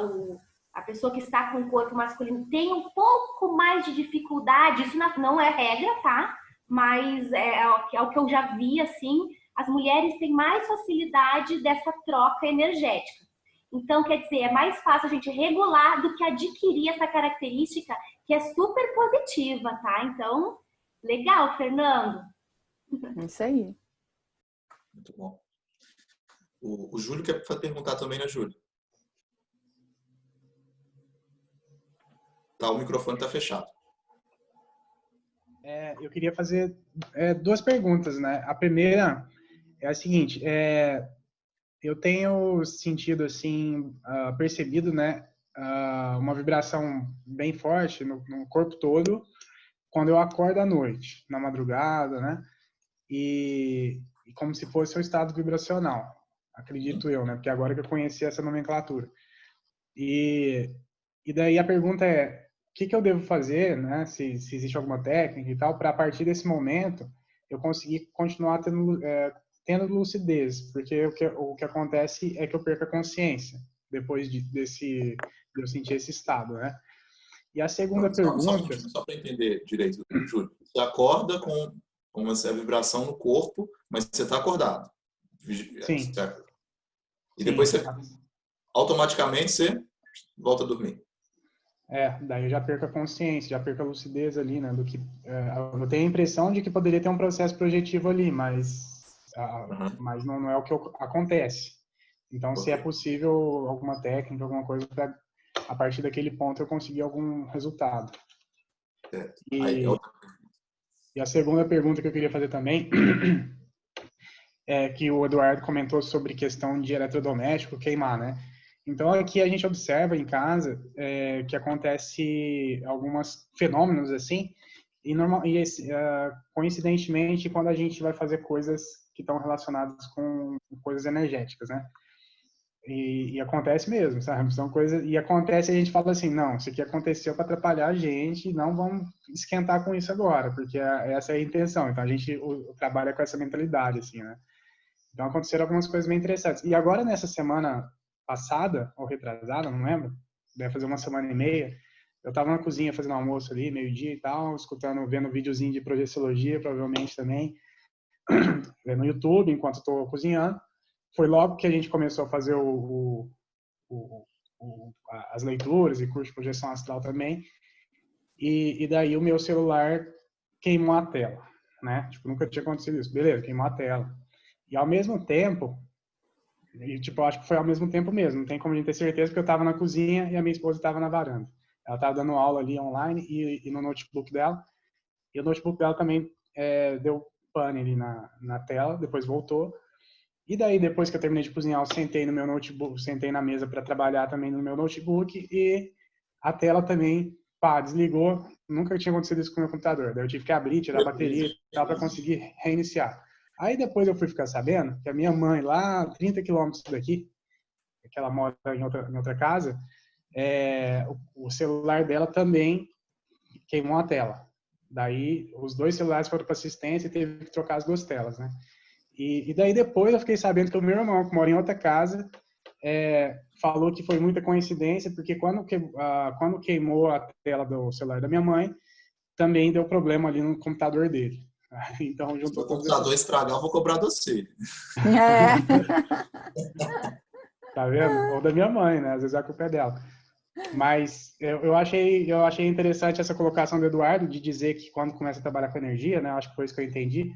a pessoa que está com o corpo masculino tem um pouco mais de dificuldade, isso não é regra, tá? Mas é o que eu já vi, assim, as mulheres têm mais facilidade dessa troca energética. Então, quer dizer, é mais fácil a gente regular do que adquirir essa característica que é super positiva, tá? Então, legal, Fernando. Isso aí. Muito bom. O Júlio quer perguntar também, né, Júlio? Tá, o microfone está fechado. Eu queria fazer 2 perguntas, né? A primeira é a seguinte: eu tenho sentido, assim, percebido, né, uma vibração bem forte no corpo todo quando eu acordo à noite, na madrugada, né? E como se fosse um estado vibracional, acredito eu, né? Porque agora que eu conheci essa nomenclatura. E daí a pergunta é: o que eu devo fazer, né? Se existe alguma técnica e tal, para a partir desse momento eu conseguir continuar tendo lucidez, porque o que acontece é que eu perco a consciência depois de eu sentir esse estado, né? E a segunda pergunta... Só para entender direito, Júlio. Você acorda com uma vibração no corpo, mas você está acordado. Sim. E depois automaticamente você volta a dormir. Daí eu já perco a consciência, já perco a lucidez ali, né? Eu tenho a impressão de que poderia ter um processo projetivo ali, mas não é o que acontece. Então, se é possível alguma técnica, alguma coisa para a partir daquele ponto eu conseguir algum resultado. E a segunda pergunta que eu queria fazer também é que o Eduardo comentou sobre questão de eletrodoméstico queimar, né? Então, aqui a gente observa em casa que acontece alguns fenômenos assim, e coincidentemente, quando a gente vai fazer coisas que estão relacionadas com coisas energéticas, né? E acontece mesmo, sabe? São coisas, e acontece e a gente fala assim, não, isso aqui aconteceu para atrapalhar a gente, não vamos esquentar com isso agora, porque essa é a intenção. Então, a gente trabalha com essa mentalidade, assim, né? Então, aconteceram algumas coisas bem interessantes. E agora, nessa semana passada, ou retrasada, não lembro, deve fazer uma semana e meia, eu estava na cozinha fazendo almoço ali, meio-dia e tal, vendo videozinho de projeciologia, provavelmente também, no YouTube, enquanto estou cozinhando. Foi logo que a gente começou a fazer as leituras e curso de projeção astral também, e daí o meu celular queimou a tela, né? Tipo, nunca tinha acontecido isso. Beleza, queimou a tela. E ao mesmo tempo, eu acho que foi ao mesmo tempo mesmo, não tem como a gente ter certeza, porque eu estava na cozinha e a minha esposa estava na varanda. Ela estava dando aula ali online e no notebook dela, e o notebook dela também deu pane ali na tela, depois voltou. E daí, depois que eu terminei de cozinhar, eu sentei no meu notebook, sentei na mesa para trabalhar também no meu notebook e a tela também, desligou. Nunca tinha acontecido isso com o meu computador. Daí eu tive que abrir, tirar a bateria e tal para conseguir reiniciar. Aí depois eu fui ficar sabendo que a minha mãe, lá a 30 quilômetros daqui, que ela mora em outra casa, o celular dela também queimou a tela. Daí os 2 celulares foram para assistência e teve que trocar as 2 telas, né? E daí depois eu fiquei sabendo que o meu irmão, que mora em outra casa, falou que foi muita coincidência, porque quando queimou a tela do celular da minha mãe, também deu problema ali no computador dele. Então, se o computador estragar, eu vou cobrar de você. Tá vendo? Ou da minha mãe, né? Às vezes a culpa é dela. Mas eu achei interessante essa colocação do Eduardo de dizer que quando começa a trabalhar com energia, né? Acho que foi isso que eu entendi.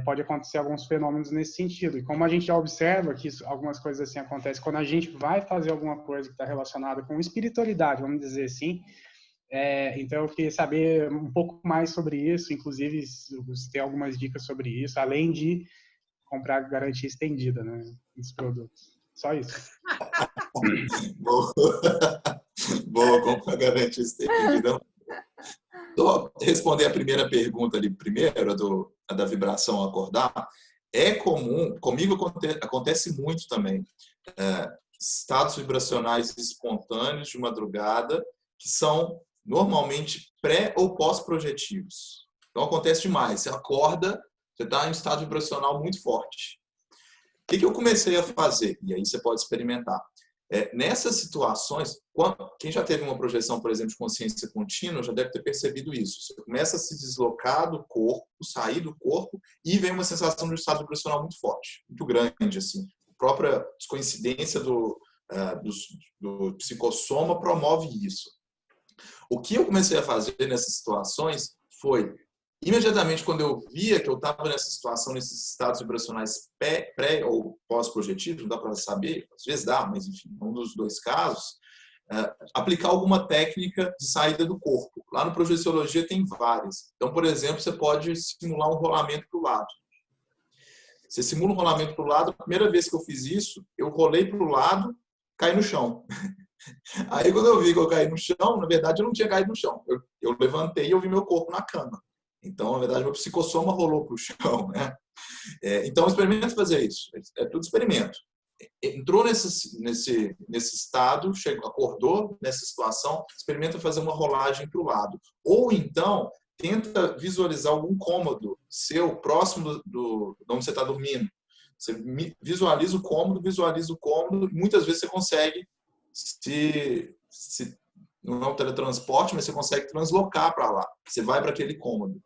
Pode acontecer alguns fenômenos nesse sentido. E como a gente já observa que algumas coisas assim acontecem quando a gente vai fazer alguma coisa que está relacionada com espiritualidade, vamos dizer assim. Então eu queria saber um pouco mais sobre isso, inclusive se tem algumas dicas sobre isso, além de comprar garantia estendida, né, dos produtos. Só isso. Boa, boa, comprar garantia estendida. Só responder a primeira pergunta ali primeiro, a da vibração acordar. É comum, comigo acontece muito também, estados vibracionais espontâneos de madrugada que são normalmente pré ou pós-projetivos. Então acontece demais, você acorda, você está em um estado vibracional muito forte. O que eu comecei a fazer? E aí você pode experimentar. Nessas situações, quem já teve uma projeção, por exemplo, de consciência contínua, já deve ter percebido isso. Você começa a se deslocar do corpo, sair do corpo, e vem uma sensação de um estado vibracional muito forte, muito grande. Assim. A própria descoincidência do psicossoma promove isso. O que eu comecei a fazer nessas situações foi, imediatamente quando eu via que eu estava nessa situação, nesses estados vibracionais pré ou pós-projetivos, não dá para saber, às vezes dá, mas enfim, um dos dois casos, aplicar alguma técnica de saída do corpo. Lá no Projeciologia tem várias. Então, por exemplo, você pode simular um rolamento para o lado. Você simula um rolamento para o lado, a primeira vez que eu fiz isso, eu rolei para o lado, caí no chão. Aí quando eu vi que eu caí no chão, na verdade eu não tinha caído no chão. Eu levantei e eu vi meu corpo na cama. Então, na verdade, meu psicossoma rolou para o chão, né? Então, experimenta fazer isso. É tudo experimento. Entrou nesse estado, acordou nessa situação, experimenta fazer uma rolagem para o lado. Ou então, tenta visualizar algum cômodo seu próximo de onde você está dormindo. Você visualiza o cômodo, e muitas vezes você consegue não é um teletransporte, mas você consegue translocar para lá. Você vai para aquele cômodo.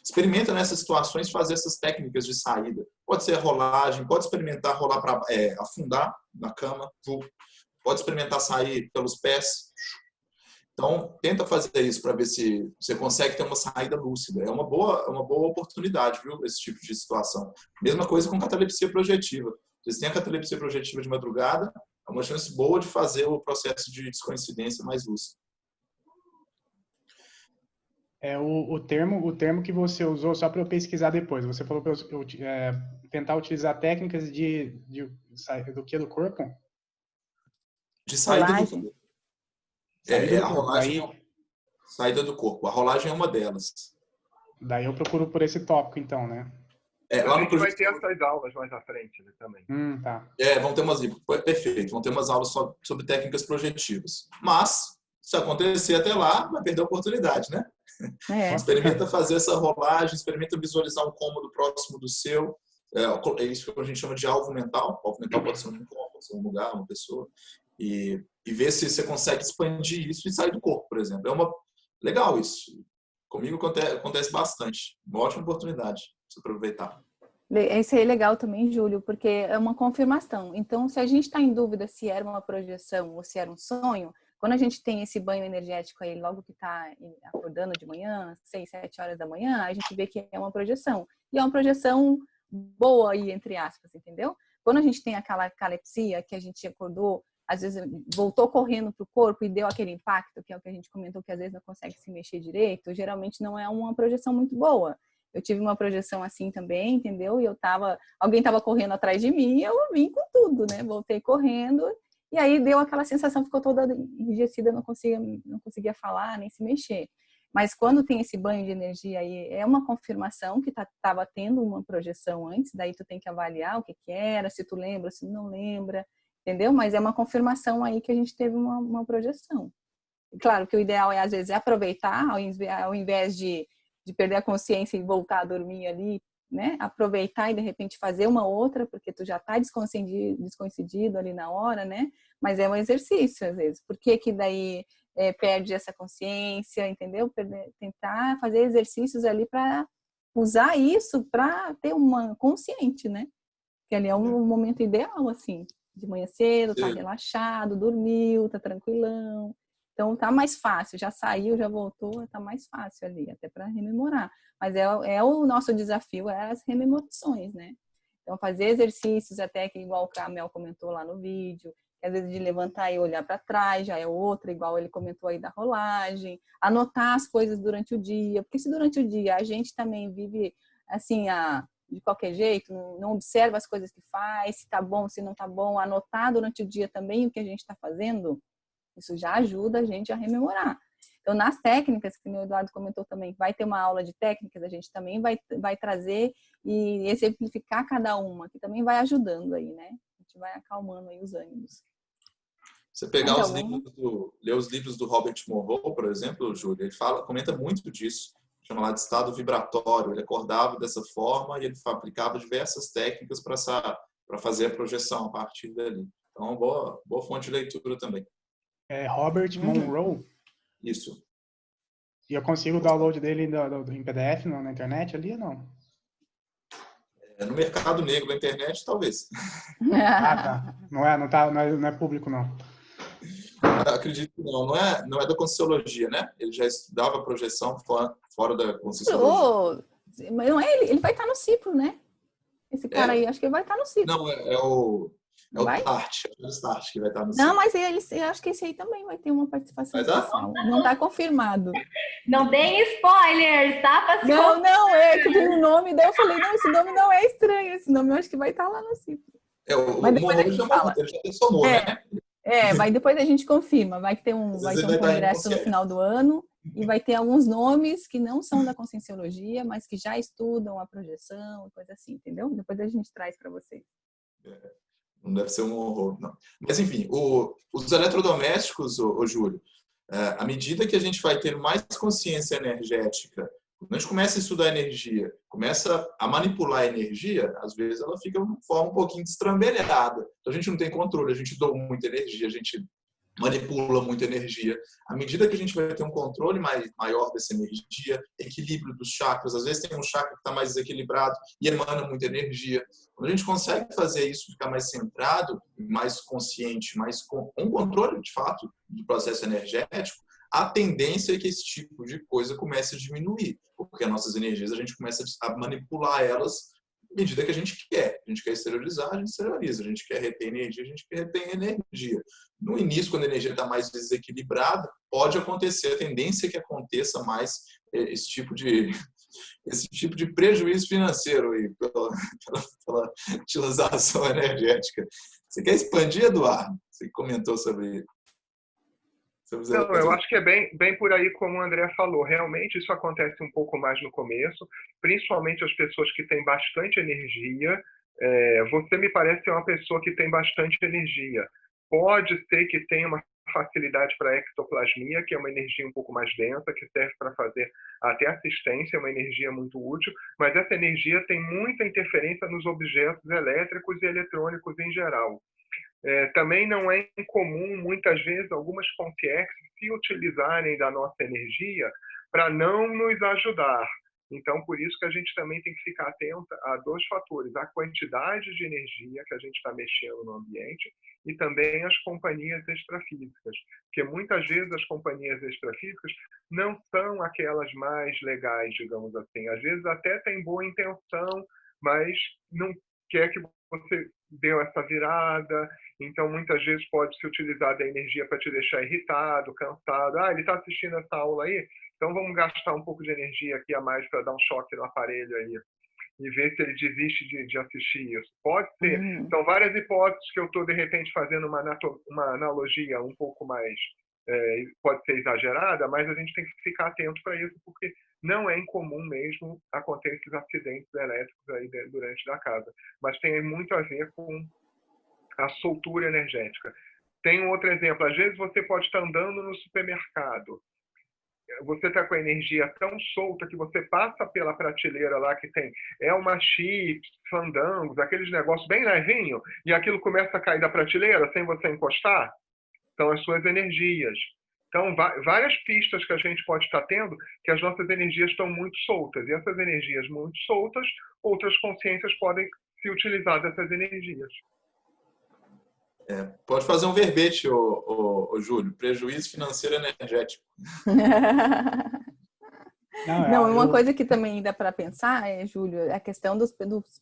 Experimenta nessas situações fazer essas técnicas de saída. Pode ser a rolagem, pode experimentar rolar para afundar na cama, pode experimentar sair pelos pés. Então, tenta fazer isso para ver se você consegue ter uma saída lúcida. É uma boa oportunidade, viu, esse tipo de situação. Mesma coisa com catalepsia projetiva. Vocês têm a catalepsia projetiva de madrugada, é uma chance boa de fazer o processo de descoincidência mais lúcido. O termo que você usou, só para eu pesquisar depois, você falou para eu tentar utilizar técnicas do que do corpo? De saída do corpo. A rolagem, saída do corpo. A rolagem é uma delas. Daí eu procuro por esse tópico, então, né? Lá no vai ter essas aulas mais à frente, né, também. Tá. Vão ter perfeito, vão ter umas aulas sobre técnicas projetivas. Mas, se acontecer até lá, vai perder a oportunidade, né? Experimenta fazer essa rolagem, experimenta visualizar um cômodo próximo do seu. É isso que a gente chama de alvo mental. O alvo mental pode ser um cômodo, pode ser um lugar, uma pessoa. E ver se você consegue expandir isso e sair do corpo, por exemplo. Legal isso. Comigo acontece bastante. Uma ótima oportunidade de se aproveitar. Isso aí é legal também, Júlio, porque é uma confirmação. Então, se a gente está em dúvida se era uma projeção ou se era um sonho, quando a gente tem esse banho energético aí, logo que está acordando de manhã, 6, 7 horas da manhã, a gente vê que é uma projeção. E é uma projeção boa aí, entre aspas, entendeu? Quando a gente tem aquela catalepsia, que a gente acordou, às vezes voltou correndo para o corpo e deu aquele impacto, que é o que a gente comentou, que às vezes não consegue se mexer direito, geralmente não é uma projeção muito boa. Eu tive uma projeção assim também, entendeu? E alguém estava correndo atrás de mim e eu vim com tudo, né? Voltei correndo e aí deu aquela sensação, ficou toda enrijecida, não conseguia falar, nem se mexer. Mas quando tem esse banho de energia aí, é uma confirmação que estava tendo uma projeção antes, daí tu tem que avaliar o que era, se tu lembra, se não lembra, entendeu? Mas é uma confirmação aí que a gente teve uma projeção. Claro que o ideal às vezes, é aproveitar, ao invés de perder a consciência e voltar a dormir ali, né? Aproveitar e de repente fazer uma outra, porque tu já tá descoincidido ali na hora, né? Mas é um exercício às vezes. Por que daí perde essa consciência, entendeu? Tentar fazer exercícios ali para usar isso para ter uma consciente, né? Que ali é um momento ideal, assim. de manhã cedo, tá relaxado, dormiu, tá tranquilão. Então tá mais fácil, já saiu, já voltou, tá mais fácil ali, até para rememorar. Mas é o nosso desafio, é as rememorações, né? Então fazer exercícios até que igual a Mel comentou lá no vídeo, que às vezes de levantar e olhar para trás, já é outra, igual ele comentou aí da rolagem, anotar as coisas durante o dia, porque se durante o dia a gente também vive assim, de qualquer jeito, não observa as coisas que faz, se tá bom, se não tá bom, anotar durante o dia também o que a gente está fazendo, isso já ajuda a gente a rememorar. Então, nas técnicas, que o Eduardo comentou também, vai ter uma aula de técnicas, a gente também vai trazer e exemplificar cada uma, que também vai ajudando aí, né? A gente vai acalmando aí os ânimos. Você pegar ler os livros do Robert Monroe, por exemplo, Júlia, ele comenta muito disso. Chama lá de estado vibratório. Ele acordava dessa forma e ele aplicava diversas técnicas para fazer a projeção a partir dali. Então, boa fonte de leitura também. É Robert Monroe? Isso. E eu consigo o download dele em PDF na internet ali ou não? No mercado negro da internet, talvez. Tá. Não é público, não. Acredito que não. Não é da Conscienciologia, né? Ele já estudava projeção fora da Conscienciologia. Mas não é ele vai estar no Cipro, né? Esse cara aí, acho que ele vai estar no Cipro. Não, é o Tart, é o Start que vai estar no Cipro. Não, mas eu acho que esse aí também vai ter uma participação especial. Não está confirmado. Não deem spoilers, tá? Não, é que tem um nome, daí eu falei, não, esse nome não é estranho, esse nome eu acho que vai estar lá no Cipro. Mas depois a gente fala. Ele já pensou, né? Mas depois a gente confirma. Vai ter um congresso no final do ano e vai ter alguns nomes que não são da Conscienciologia, mas que já estudam a projeção e coisa assim, entendeu? Depois a gente traz para vocês. Não deve ser um horror, não. Mas, enfim, os eletrodomésticos, Júlio, à medida que a gente vai ter mais consciência energética, quando a gente começa a estudar energia, começa a manipular a energia, às vezes ela fica de uma forma um pouquinho destrambelhada. Então a gente não tem controle, a gente doa muita energia, a gente manipula muita energia. À medida que a gente vai ter um controle maior dessa energia, equilíbrio dos chakras, às vezes tem um chakra que está mais desequilibrado e emana muita energia. Quando a gente consegue fazer isso, ficar mais centrado, mais consciente, mais com um controle, de fato, do processo energético, a tendência é que esse tipo de coisa comece a diminuir, porque as nossas energias, a gente começa a manipular elas à medida que a gente quer. A gente quer exteriorizar, a gente exterioriza. A gente quer reter energia, a gente quer reter energia. No início, quando a energia está mais desequilibrada, pode acontecer, a tendência é que aconteça mais esse tipo de prejuízo financeiro aí, pela utilização energética. Você quer expandir, Eduardo? Você comentou sobre isso. Não, eu acho que é bem por aí como o André falou. Realmente isso acontece um pouco mais no começo, principalmente as pessoas que têm bastante energia. Você me parece ser uma pessoa que tem bastante energia. Pode ser que tenha uma facilidade para ectoplasmia, que é uma energia um pouco mais densa, que serve para fazer até assistência, é uma energia muito útil, mas essa energia tem muita interferência nos objetos elétricos e eletrônicos em geral. Também não é incomum, muitas vezes, algumas concierges se utilizarem da nossa energia para não nos ajudar. Então, por isso que a gente também tem que ficar atento a dois fatores: a quantidade de energia que a gente está mexendo no ambiente e também as companhias extrafísicas. Porque muitas vezes as companhias extrafísicas não são aquelas mais legais, digamos assim. Às vezes até tem boa intenção, mas não quer que você deu essa virada. Então, muitas vezes pode se utilizar da energia para te deixar irritado, cansado. Ele está assistindo essa aula aí? Então, vamos gastar um pouco de energia aqui a mais para dar um choque no aparelho aí e ver se ele desiste de assistir isso. Pode ser. São várias hipóteses que eu estou, de repente, fazendo uma analogia um pouco mais... pode ser exagerada, mas a gente tem que ficar atento para isso, porque não é incomum mesmo acontecer esses acidentes elétricos aí durante a casa. Mas tem muito a ver com a soltura energética. Tem um outro exemplo. Às vezes você pode estar andando no supermercado, você está com a energia tão solta que você passa pela prateleira lá que tem Elma Chips, Fandangos, aqueles negócios bem levinho, e aquilo começa a cair da prateleira sem você encostar. São as suas energias. Então, várias pistas que a gente pode estar tendo que as nossas energias estão muito soltas. E essas energias muito soltas, outras consciências podem se utilizar dessas energias. Pode fazer um verbete, ô Júlio. Prejuízo financeiro energético. Não, uma coisa que também dá para pensar, Júlio, é a questão dos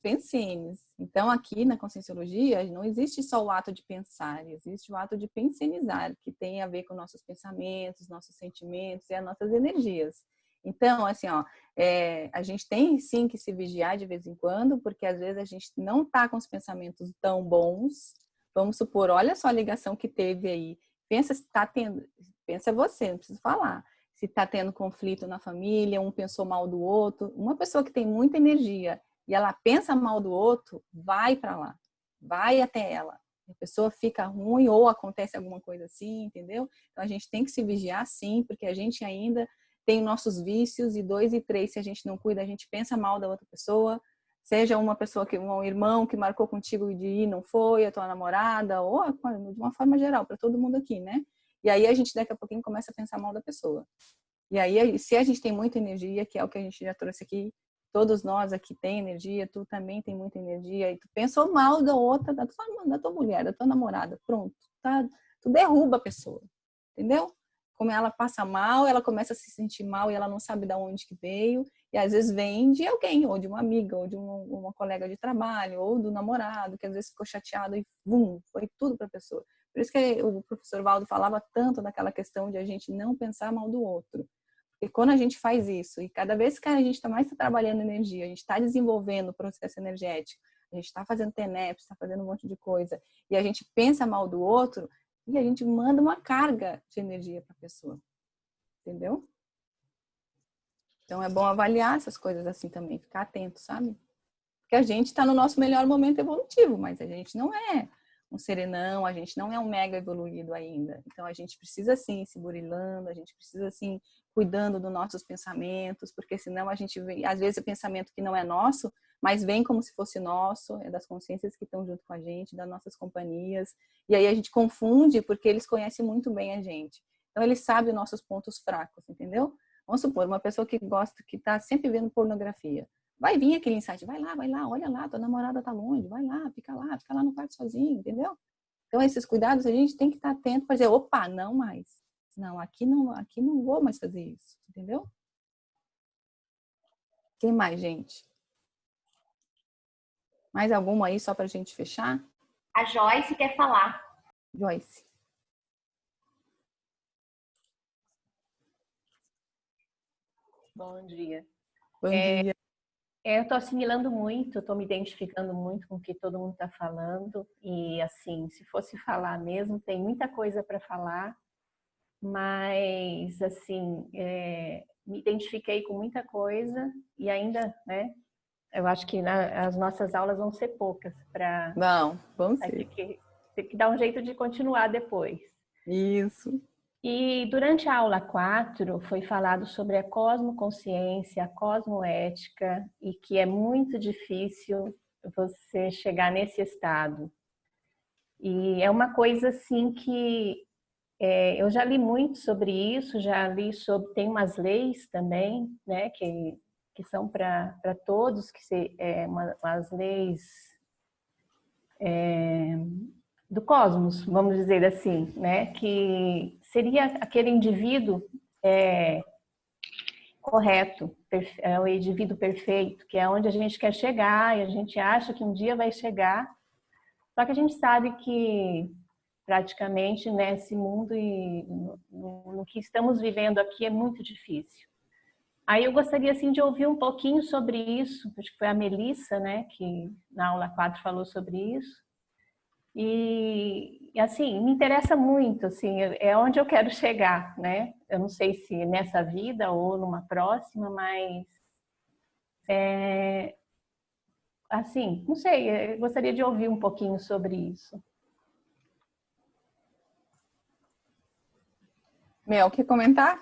pensenes. Então, aqui na Conscienciologia, não existe só o ato de pensar, existe o ato de pensenizar, que tem a ver com nossos pensamentos, nossos sentimentos e as nossas energias. Então, assim, a gente tem sim que se vigiar de vez em quando, porque às vezes a gente não está com os pensamentos tão bons. Vamos supor, olha só a ligação que teve aí. Pensa se está tendo, pensa você, não preciso falar. Se está tendo conflito na família, um pensou mal do outro. Uma pessoa que tem muita energia e ela pensa mal do outro, vai para lá, vai até ela. A pessoa fica ruim ou acontece alguma coisa assim, entendeu? Então a gente tem que se vigiar sim, porque a gente ainda tem nossos vícios e 2 e 3, se a gente não cuida, a gente pensa mal da outra pessoa. Seja uma pessoa um irmão que marcou contigo de ir, não foi, a tua namorada, ou de uma forma geral, para todo mundo aqui, né? E aí a gente daqui a pouquinho começa a pensar mal da pessoa. E aí, se a gente tem muita energia, que é o que a gente já trouxe aqui, todos nós aqui tem energia, tu também tem muita energia, e tu pensou mal da outra, da tua mulher, da tua namorada, pronto, tá? Tu derruba a pessoa, entendeu? Como ela passa mal, ela começa a se sentir mal e ela não sabe de onde que veio, e às vezes vem de alguém, ou de uma amiga, ou de uma colega de trabalho, ou do namorado, que às vezes ficou chateado e foi tudo para a pessoa. Por isso que o professor Valdo falava tanto daquela questão de a gente não pensar mal do outro. Porque quando a gente faz isso, e cada vez que a gente está mais trabalhando energia, a gente está desenvolvendo o processo energético, a gente está fazendo TENEPS, está fazendo um monte de coisa, e a gente pensa mal do outro, e a gente manda uma carga de energia para a pessoa. Entendeu? Então é bom avaliar essas coisas assim também, ficar atento, sabe? Porque a gente está no nosso melhor momento evolutivo, mas a gente não é um serenão, a gente não é um mega evoluído ainda. Então a gente precisa sim se burilando, a gente precisa sim cuidando dos nossos pensamentos, porque senão a gente vê, às vezes o pensamento que não é nosso, mas vem como se fosse nosso, é das consciências que estão junto com a gente, das nossas companhias, e aí a gente confunde porque eles conhecem muito bem a gente. Então eles sabem os nossos pontos fracos, entendeu? Vamos supor, uma pessoa que gosta, que está sempre vendo pornografia, vai vir aquele insight, vai lá, olha lá, tua namorada tá longe, vai lá, fica lá no quarto sozinho, entendeu? Então, esses cuidados a gente tem que estar atento para dizer, opa, não mais. Não, aqui não vou mais fazer isso, entendeu? Quem mais, gente? Mais alguma aí, só pra gente fechar? A Joyce quer falar. Joyce. Bom dia. Bom dia. Eu estou assimilando muito, estou me identificando muito com o que todo mundo está falando. E, assim, se fosse falar mesmo, tem muita coisa para falar. Mas, assim, me identifiquei com muita coisa e ainda, né? Eu acho que as nossas aulas vão ser poucas para... Não, vamos ser. Tem que dar um jeito de continuar depois. Isso. E durante a aula 4 foi falado sobre a cosmoconsciência, a cosmoética e que é muito difícil você chegar nesse estado. E é uma coisa assim que eu já li muito sobre isso, já li sobre, tem umas leis também, né, que são para todos, que umas leis do cosmos, vamos dizer assim, né, que seria aquele indivíduo correto, o indivíduo perfeito, que é onde a gente quer chegar e a gente acha que um dia vai chegar, só que a gente sabe que praticamente nesse mundo e no que estamos vivendo aqui é muito difícil. Aí eu gostaria assim de ouvir um pouquinho sobre isso, acho que foi a Melissa, né, que na aula 4 falou sobre isso. E assim, me interessa muito, assim, é onde eu quero chegar, né? Eu não sei se nessa vida ou numa próxima, mas assim, não sei, eu gostaria de ouvir um pouquinho sobre isso. Mel, quer comentar?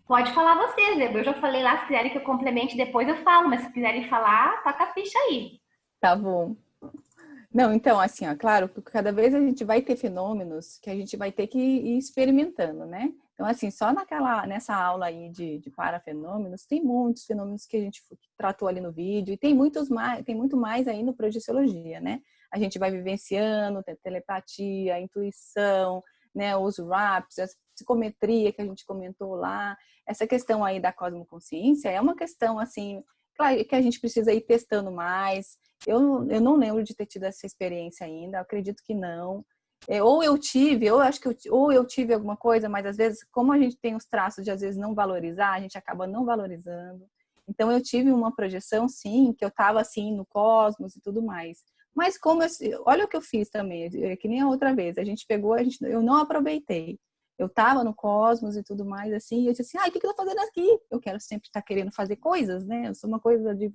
Pode falar você, Zé. Eu já falei lá, se quiserem que eu complemente depois eu falo, mas se quiserem falar, toca a ficha aí. Tá bom. Não, então, assim, ó, claro, cada vez a gente vai ter fenômenos que a gente vai ter que ir experimentando, né? Então, assim, só nessa aula aí de parafenômenos, tem muitos fenômenos que a gente tratou ali no vídeo, e tem muito mais aí no Projeciologia, né? A gente vai vivenciando, tem telepatia, intuição, né? Os RAPs, a psicometria que a gente comentou lá. Essa questão aí da cosmoconsciência é uma questão, assim, claro, que a gente precisa ir testando mais. Eu não lembro de ter tido essa experiência ainda, acredito que não. Ou eu tive alguma coisa, mas às vezes, como a gente tem os traços de às vezes não valorizar, a gente acaba não valorizando. Então eu tive uma projeção, sim, que eu estava assim no cosmos e tudo mais. Mas olha o que eu fiz também, que nem a outra vez, a gente pegou, eu não aproveitei. Eu estava no cosmos e tudo mais, assim, e eu disse assim, o que eu estou fazendo aqui? Eu quero sempre estar querendo fazer coisas, né? Eu sou uma coisa de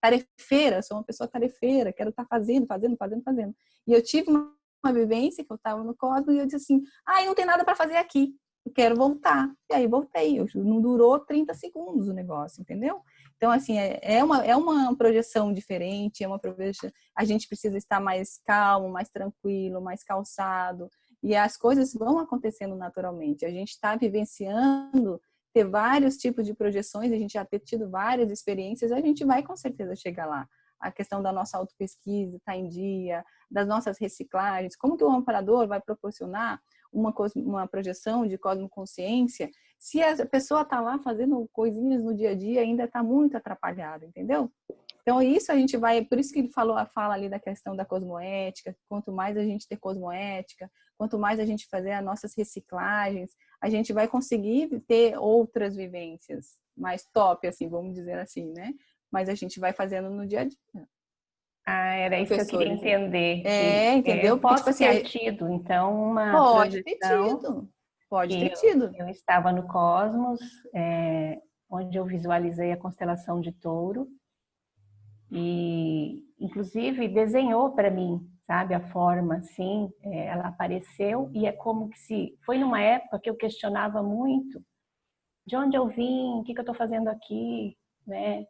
tarefeira, sou uma pessoa tarefeira, quero estar fazendo. E eu tive uma vivência que eu estava no cosmos e eu disse assim, não tem nada para fazer aqui, eu quero voltar. E aí voltei, não durou 30 segundos o negócio, entendeu? Então, assim, é uma projeção diferente, a gente precisa estar mais calmo, mais tranquilo, mais calçado, e as coisas vão acontecendo naturalmente. A gente está vivenciando, ter vários tipos de projeções, a gente já ter tido várias experiências, a gente vai com certeza chegar lá. A questão da nossa autopesquisa está em dia, das nossas reciclagens, como que o amparador vai proporcionar uma projeção de cosmoconsciência se a pessoa está lá fazendo coisinhas no dia a dia ainda está muito atrapalhada, entendeu? Então isso a gente vai, por isso que ele fala ali da questão da cosmoética, quanto mais a gente ter cosmoética, quanto mais a gente fazer as nossas reciclagens, a gente vai conseguir ter outras vivências mais top, assim, vamos dizer assim, né? Mas a gente vai fazendo no dia a dia. Era isso que eu queria entender. Entendeu? Eu posso ter tido, então, uma Pode ter tido. Eu estava no cosmos, onde eu visualizei a constelação de Touro, e, inclusive, desenhou para mim, sabe, a forma, assim, ela apareceu, e é como que foi numa época que eu questionava muito de onde eu vim, o que eu estou fazendo aqui, né?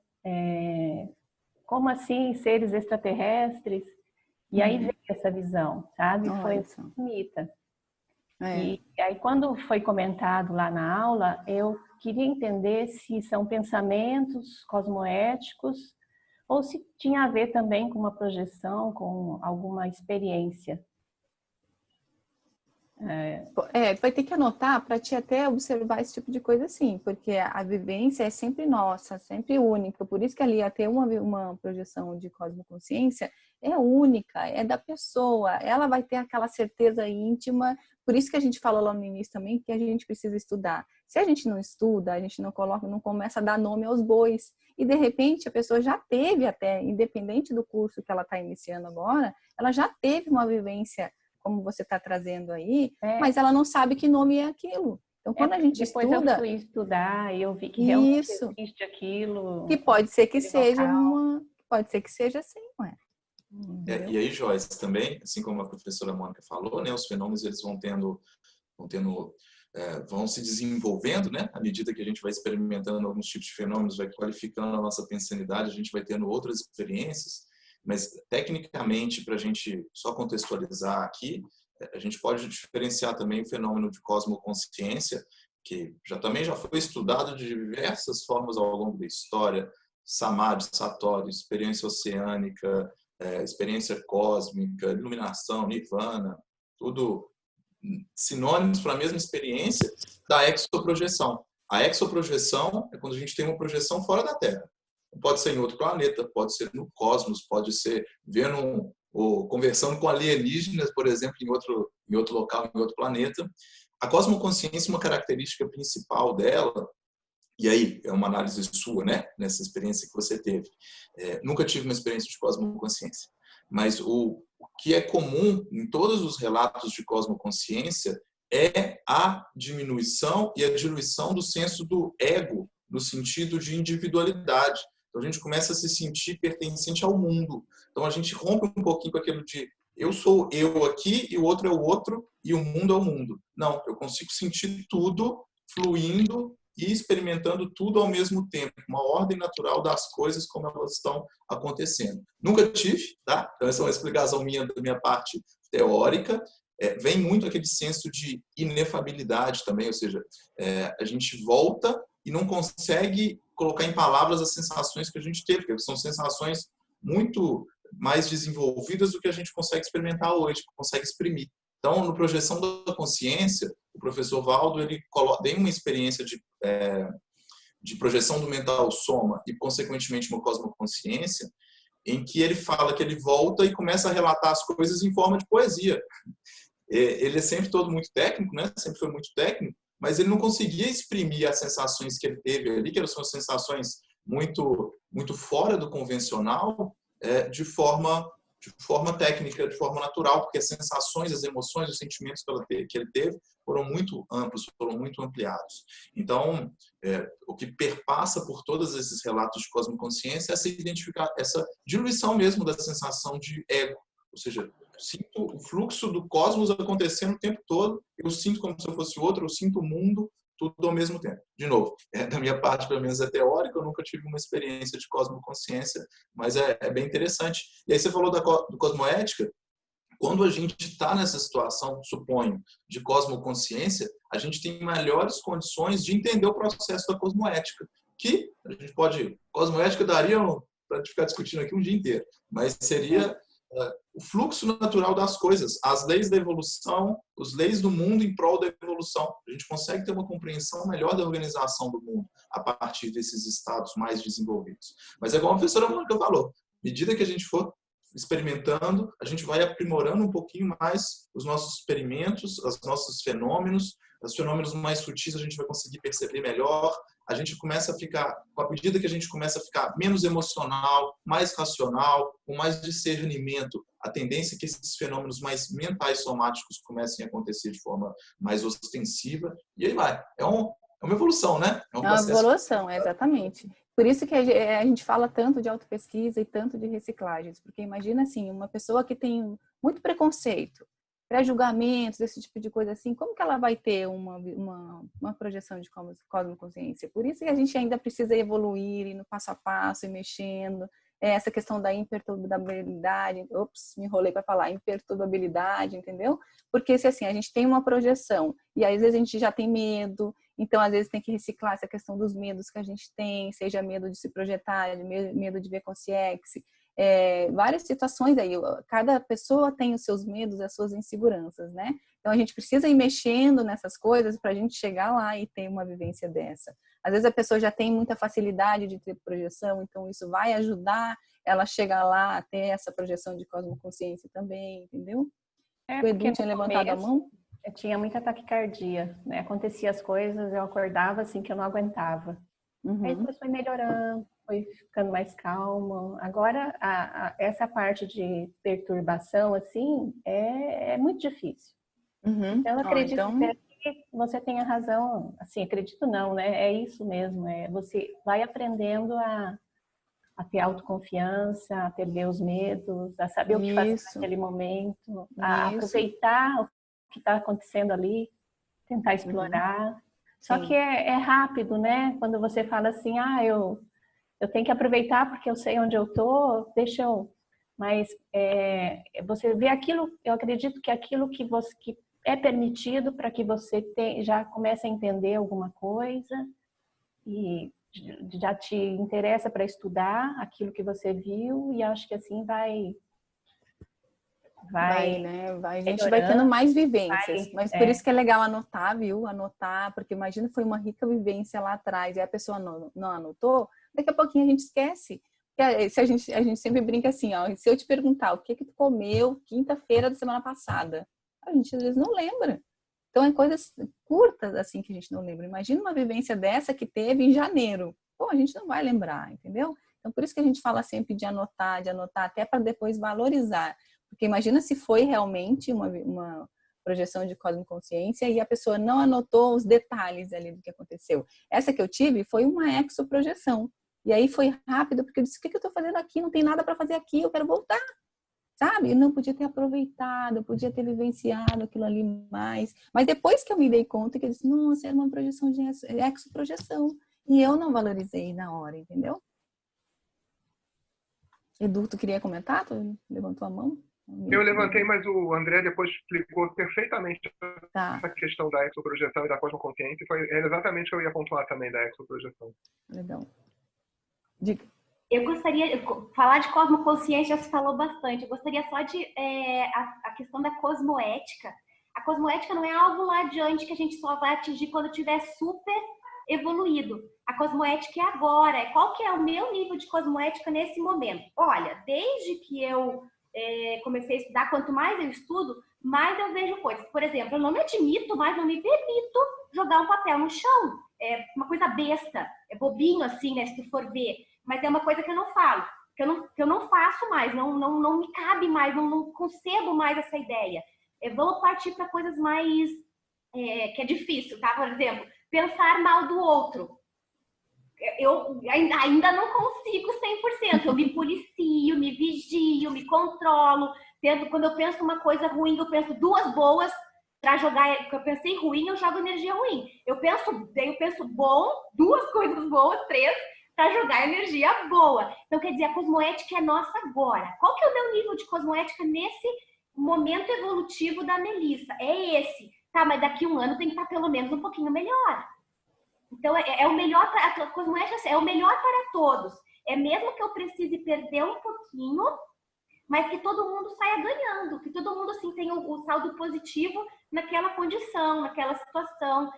Como assim, seres extraterrestres? E aí veio essa visão, sabe? Foi bonita. E aí, quando foi comentado lá na aula, eu queria entender se são pensamentos cosmoéticos ou se tinha a ver também com uma projeção, com alguma experiência. Vai ter que anotar para te até observar esse tipo de coisa assim, porque a vivência é sempre nossa, sempre única, por isso que ali até uma projeção de cosmoconsciência é única, é da pessoa, ela vai ter aquela certeza íntima, por isso que a gente falou lá no início também que a gente precisa estudar. Se a gente não estuda, a gente não começa a dar nome aos bois, e de repente a pessoa já teve até, independente do curso que ela está iniciando agora, ela já teve uma vivência como você está trazendo aí, mas ela não sabe que nome é aquilo. Então, quando a gente depois estuda... eu fui estudar e eu vi que realmente existe aquilo. Que pode ser que seja assim, não é? E aí, Joyce, também, assim como a professora Mônica falou, né, os fenômenos eles vão se desenvolvendo, né, à medida que a gente vai experimentando alguns tipos de fenômenos, vai qualificando a nossa pensanidade, a gente vai tendo outras experiências. Mas, tecnicamente, para a gente só contextualizar aqui, a gente pode diferenciar também o fenômeno de cosmoconsciência, que também já foi estudado de diversas formas ao longo da história, samadhi, satori, experiência oceânica, experiência cósmica, iluminação, nirvana, tudo sinônimos para a mesma experiência da exoprojeção. A exoprojeção é quando a gente tem uma projeção fora da Terra. Pode ser em outro planeta, pode ser no cosmos, pode ser vendo ou conversando com alienígenas, por exemplo, em outro local, em outro planeta. A cosmoconsciência, uma característica principal dela, e aí é uma análise sua, né, nessa experiência que você teve. Nunca tive uma experiência de cosmoconsciência, mas o que é comum em todos os relatos de cosmoconsciência é a diminuição e a diluição do senso do ego, no sentido de individualidade. Então, a gente começa a se sentir pertencente ao mundo. Então, a gente rompe um pouquinho com aquilo de eu sou eu aqui e o outro é o outro e o mundo é o mundo. Não, eu consigo sentir tudo fluindo e experimentando tudo ao mesmo tempo. Uma ordem natural das coisas como elas estão acontecendo. Nunca tive, tá? Então, essa é uma explicação da minha parte teórica. vem muito aquele senso de inefabilidade também, ou seja, a gente volta e não consegue colocar em palavras as sensações que a gente teve, porque são sensações muito mais desenvolvidas do que a gente consegue experimentar hoje, consegue exprimir. Então, no Projeção da Consciência, o professor Valdo, ele tem uma experiência de projeção do mental soma e, consequentemente, uma cosmoconsciência, em que ele fala que ele volta e começa a relatar as coisas em forma de poesia. Ele é sempre todo muito técnico, né? Sempre foi muito técnico, mas ele não conseguia exprimir as sensações que ele teve ali, que são sensações muito, muito fora do convencional, de forma técnica, de forma natural, porque as sensações, as emoções, os sentimentos que ele teve foram muito amplos, foram muito ampliados. Então, o que perpassa por todos esses relatos de cosmoconsciência é essa diluição mesmo da sensação de ego, ou seja, eu sinto o fluxo do cosmos acontecendo o tempo todo, eu sinto como se eu fosse outro, eu sinto o mundo, tudo ao mesmo tempo. De novo, da minha parte, pelo menos é teórica, eu nunca tive uma experiência de cosmoconsciência, mas é bem interessante. E aí você falou do cosmoética. Quando a gente está nessa situação, suponho, de cosmoconsciência, a gente tem melhores condições de entender o processo da cosmoética, que a gente pode... Cosmoética daria para a gente ficar discutindo aqui um dia inteiro, mas seria o fluxo natural das coisas, as leis da evolução, as leis do mundo em prol da evolução. A gente consegue ter uma compreensão melhor da organização do mundo a partir desses estados mais desenvolvidos. Mas é igual a professora Mônica falou, à medida que a gente for experimentando, a gente vai aprimorando um pouquinho mais os nossos experimentos, os nossos fenômenos, os fenômenos mais sutis a gente vai conseguir perceber melhor, a gente começa a ficar, à medida que a gente começa a ficar menos emocional, mais racional, com mais discernimento, a tendência é que esses fenômenos mais mentais somáticos comecem a acontecer de forma mais ostensiva, e aí vai. É uma evolução, né? É uma evolução, exatamente. Por isso que a gente fala tanto de autopesquisa e tanto de reciclagens, porque imagina assim, uma pessoa que tem muito preconceito, pré-julgamentos, esse tipo de coisa assim, como que ela vai ter uma projeção de cosmoconsciência? Por isso que a gente ainda precisa evoluir, ir no passo a passo, ir mexendo, essa questão da imperturbabilidade, me enrolei para falar, imperturbabilidade, entendeu? Porque se assim, a gente tem uma projeção e às vezes a gente já tem medo, então às vezes tem que reciclar essa questão dos medos que a gente tem, seja medo de se projetar, medo de ver consciência, várias situações aí, cada pessoa tem os seus medos, as suas inseguranças, né? Então a gente precisa ir mexendo nessas coisas para a gente chegar lá e ter uma vivência dessa. Às vezes a pessoa já tem muita facilidade de ter projeção, então isso vai ajudar ela a chegar lá a ter essa projeção de cosmoconsciência também, entendeu? O Edu tinha levantado a mão. Eu tinha muita taquicardia, né? Acontecia as coisas, eu acordava assim que eu não aguentava. Aí depois foi melhorando, foi ficando mais calma. Agora, essa parte de perturbação, assim, é muito difícil. Então, eu acredito que você tenha razão. Assim, acredito não, né? É isso mesmo. Você vai aprendendo a ter autoconfiança, a perder os medos, a saber o que fazer naquele momento, a aproveitar o que está acontecendo ali, tentar explorar. Só que é rápido, né? Quando você fala assim, eu tenho que aproveitar porque eu sei onde eu tô, deixa eu... Mas você vê aquilo, eu acredito que aquilo que é permitido para que você já comece a entender alguma coisa e já te interessa para estudar aquilo que você viu e acho que assim vai, né? A gente vai tendo mais vivências. Mas por isso que é legal anotar, viu? Anotar, porque imagina foi uma rica vivência lá atrás e a pessoa não anotou, daqui a pouquinho a gente esquece. Se a gente sempre brinca assim, ó, se eu te perguntar o que tu comeu quinta-feira da semana passada, a gente às vezes não lembra. Então é coisas curtas assim que a gente não lembra. Imagina uma vivência dessa que teve em janeiro. Pô, a gente não vai lembrar, entendeu? Então por isso que a gente fala sempre de anotar até para depois valorizar. Porque imagina se foi realmente uma projeção de cosmoconsciência e a pessoa não anotou os detalhes ali do que aconteceu. Essa que eu tive foi uma exoprojeção. E aí foi rápido, porque eu disse, o que eu estou fazendo aqui? Não tem nada para fazer aqui, eu quero voltar. Sabe? Eu não podia ter aproveitado, eu podia ter vivenciado aquilo ali mais. Mas depois que eu me dei conta, que eu disse, nossa, era uma projeção de exoprojeção. E eu não valorizei na hora, entendeu? Edu, tu queria comentar? Tu levantou a mão? Eu levantei, mas o André depois explicou perfeitamente essa questão da exoprojeção e da cosmoconsciência. Era exatamente o que eu ia pontuar também da exoprojeção. Legal. Eu gostaria de falar de cosmoconsciência, já se falou bastante. Eu gostaria só de a questão da cosmoética. A cosmoética não é algo lá adiante que a gente só vai atingir quando tiver super evoluído. A cosmoética é agora. Qual que é o meu nível de cosmoética nesse momento? Olha, desde que eu comecei a estudar, quanto mais eu estudo, mais eu vejo coisas. Por exemplo, eu não me admito, mas não me permito jogar um papel no chão. É uma coisa besta, é bobinho assim, né, se tu for ver. Mas é uma coisa que eu não falo, que eu não faço mais, não me cabe mais, não concebo mais essa ideia. Vamos partir para coisas mais que é difícil, tá? Por exemplo, pensar mal do outro. Eu ainda não consigo 100%. Eu me policio, me vigio, me controlo. Quando eu penso uma coisa ruim, eu penso duas boas para jogar. Eu pensei ruim, eu jogo energia ruim. Eu penso bom, duas coisas boas, 3 para jogar energia boa. Então, quer dizer, a cosmoética é nossa agora. Qual que é o meu nível de cosmoética nesse momento evolutivo da Melissa? É esse. Tá, mas daqui a um ano tem que estar pelo menos um pouquinho melhor. Então, é o melhor para a cosmoética, é o melhor para todos. É mesmo que eu precise perder um pouquinho, mas que todo mundo saia ganhando, que todo mundo assim tenha o saldo positivo naquela condição, naquela situação.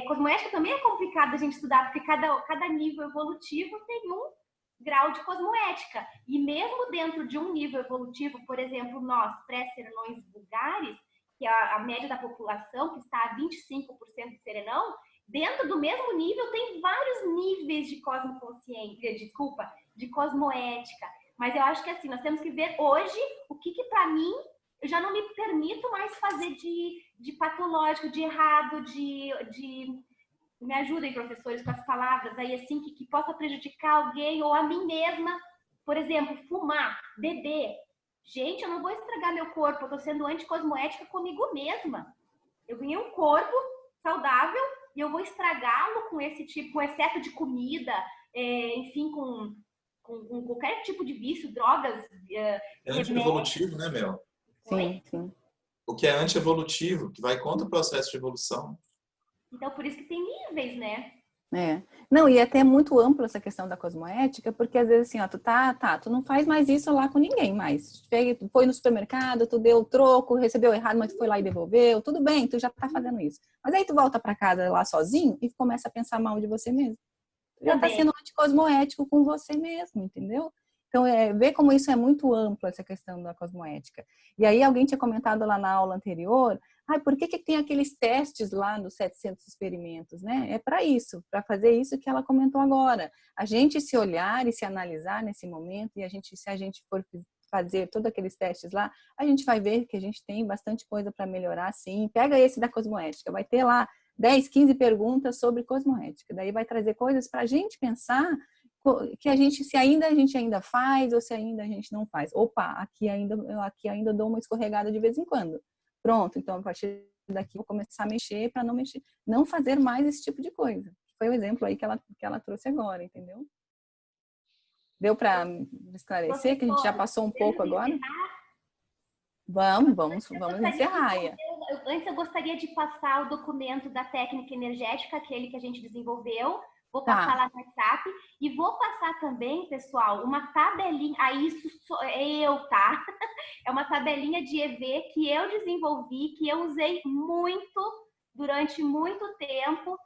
Cosmoética também é complicado a gente estudar, porque cada nível evolutivo tem um grau de cosmoética. E mesmo dentro de um nível evolutivo, por exemplo, nós, pré-serenões vulgares, que é a média da população, que está a 25% de serenão, dentro do mesmo nível tem vários níveis de cosmoconsciência, de cosmoética. Mas eu acho que assim, nós temos que ver hoje o que para mim, eu já não me permito mais fazer de patológico, de errado, de... Me ajudem, professores, com as palavras aí, assim, que possa prejudicar alguém ou a mim mesma. Por exemplo, fumar, beber. Gente, eu não vou estragar meu corpo, eu tô sendo anticosmoética comigo mesma. Eu ganhei um corpo saudável e eu vou estragá-lo com esse tipo, com excesso de comida, enfim, com qualquer tipo de vício, drogas. É anti-evolutivo, né, Mel? Sim, sim. O que é anti-evolutivo, que vai contra o processo de evolução. Então, por isso que tem níveis, né? Não, e é até muito ampla essa questão da cosmoética, porque às vezes assim, ó, tu não faz mais isso lá com ninguém mais. Tu foi no supermercado, tu deu troco, recebeu errado, mas tu foi lá e devolveu, tudo bem, tu já tá fazendo isso. Mas aí tu volta pra casa lá sozinho e começa a pensar mal de você mesmo. Tu já tá sendo anticosmoético com você mesmo, entendeu? Então, ver como isso é muito amplo, essa questão da cosmoética. E aí alguém tinha comentado lá na aula anterior, por que tem aqueles testes lá nos 700 experimentos, né? É para isso, para fazer isso que ela comentou agora. A gente se olhar e se analisar nesse momento, e se a gente for fazer todos aqueles testes lá, a gente vai ver que a gente tem bastante coisa para melhorar, sim. Pega esse da cosmoética, vai ter lá 10, 15 perguntas sobre cosmoética. Daí vai trazer coisas para a gente pensar que a gente ainda faz ou se ainda a gente não faz. Opa, aqui ainda dou uma escorregada de vez em quando. Pronto, então a partir daqui eu vou começar a mexer para não fazer mais esse tipo de coisa. Foi o exemplo aí que ela trouxe agora, entendeu? Deu para esclarecer que a gente já passou um pouco agora? Vamos encerrar. Antes eu gostaria de passar o documento da técnica energética, aquele que a gente desenvolveu. Vou passar lá no WhatsApp e vou passar também, pessoal, uma tabelinha. Isso sou eu, tá? É uma tabelinha de EV que eu desenvolvi, que eu usei durante muito tempo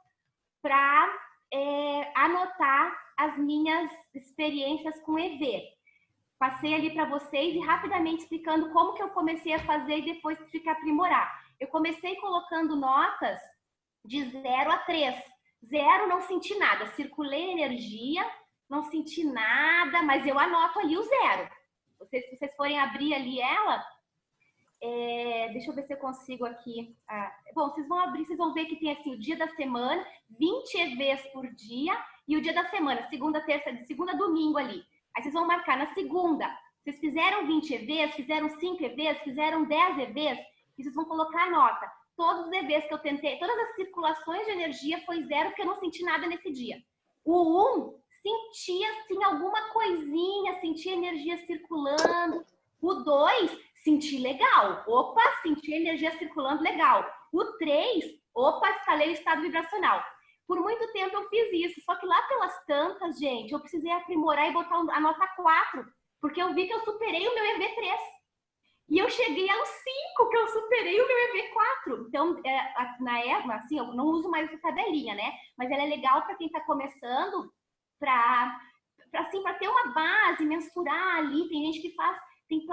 para anotar as minhas experiências com EV. Passei ali para vocês e rapidamente explicando como que eu comecei a fazer e depois tive que aprimorar. Eu comecei colocando notas de 0 a 3. 0, não senti nada. Circulei energia, não senti nada, mas eu anoto ali o 0. Se vocês forem abrir ali ela, deixa eu ver se eu consigo aqui. Bom, vocês vão abrir, vocês vão ver que tem assim o dia da semana, 20 EVs por dia, e o dia da semana, segunda, terça, de segunda a domingo ali. Aí vocês vão marcar na segunda. Vocês fizeram 20 EVs, fizeram 5 EVs, fizeram 10 EVs, e vocês vão colocar a nota. Todos os EVs que eu tentei, todas as circulações de energia foi 0, porque eu não senti nada nesse dia. O 1, sentia assim alguma coisinha, sentia energia circulando. O 2, senti legal. Opa, senti energia circulando legal. O 3, opa, escalei o estado vibracional. Por muito tempo eu fiz isso, só que lá pelas tantas, gente, eu precisei aprimorar e botar a nota 4, porque eu vi que eu superei o meu EV3. E eu cheguei aos 5, que eu superei o meu EV4. Então, na época, assim, eu não uso mais essa tabelinha, né? Mas ela é legal para quem está começando, para ter uma base, mensurar ali. Tem gente que faz, tem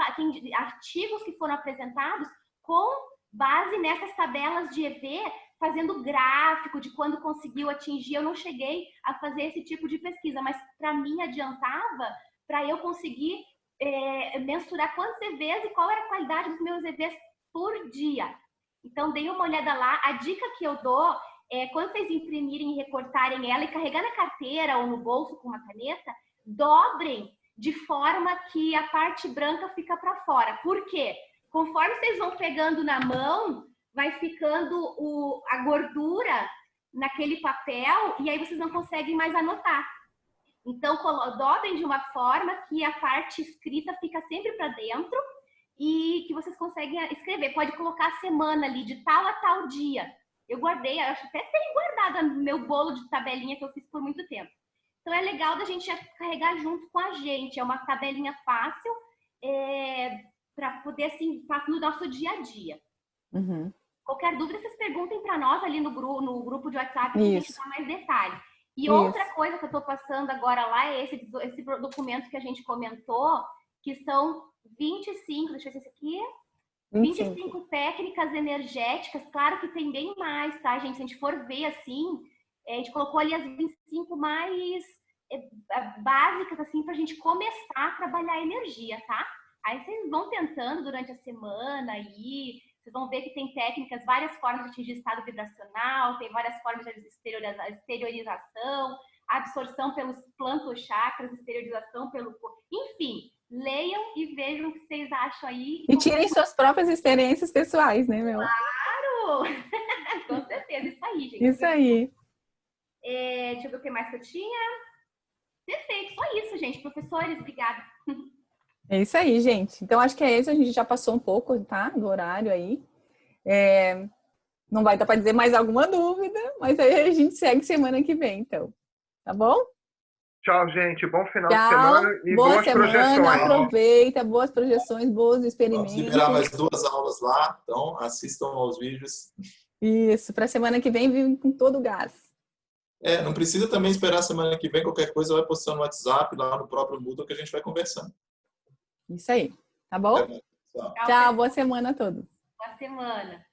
artigos que foram apresentados com base nessas tabelas de EV, fazendo gráfico de quando conseguiu atingir. Eu não cheguei a fazer esse tipo de pesquisa, mas para mim adiantava para eu conseguir mensurar quantos EVs e qual era a qualidade dos meus EVs por dia. Então, dei uma olhada lá. A dica que eu dou é, quando vocês imprimirem e recortarem ela e carregar na carteira ou no bolso com uma caneta, dobrem de forma que a parte branca fica para fora. Por quê? Conforme vocês vão pegando na mão, vai ficando a gordura naquele papel e aí vocês não conseguem mais anotar. Então, dobrem de uma forma que a parte escrita fica sempre para dentro e que vocês conseguem escrever. Pode colocar a semana ali, de tal a tal dia. Eu guardei, acho que até tenho guardado no meu bolo de tabelinha que eu fiz por muito tempo. Então, é legal da gente carregar junto com a gente. É uma tabelinha fácil para poder, assim, fácil no nosso dia a dia. Uhum. Qualquer dúvida, vocês perguntem para nós ali no grupo de WhatsApp, que a gente dá mais detalhes. E Isso. outra coisa que eu estou passando agora lá é esse documento que a gente comentou, que são 25, deixa eu ver esse aqui, 25 técnicas energéticas. Claro que tem bem mais, tá, gente? Se a gente for ver assim, a gente colocou ali as 25 mais básicas, assim, para a gente começar a trabalhar a energia, tá? Aí vocês vão tentando durante a semana aí. Vocês vão ver que tem técnicas, várias formas de atingir estado vibracional, tem várias formas de exteriorização, absorção pelos plantochakras, exteriorização pelo corpo. Enfim, leiam e vejam o que vocês acham aí. E tirem suas próprias experiências pessoais, né, meu? Claro! Com certeza, isso aí, gente. Isso aí. Deixa eu ver o que mais que eu tinha. Perfeito, só isso, gente. Professores, obrigada. É isso aí, gente. Então, acho que é isso. A gente já passou um pouco, tá? Do horário aí. Não vai dar para dizer mais alguma dúvida, mas aí a gente segue semana que vem, então. Tá bom? Tchau, gente. Bom final Tchau. de semana e boa boas semana, projeções. Aproveita, boas projeções, bons experimentos. Vamos liberar mais 2 aulas lá, então assistam aos vídeos. Isso, para semana que vem, vem com todo o gás. Não precisa também esperar a semana que vem, qualquer coisa vai postando no WhatsApp, lá no próprio Moodle, que a gente vai conversando. Isso aí, tá bom? Tchau, boa semana a todos. Boa semana.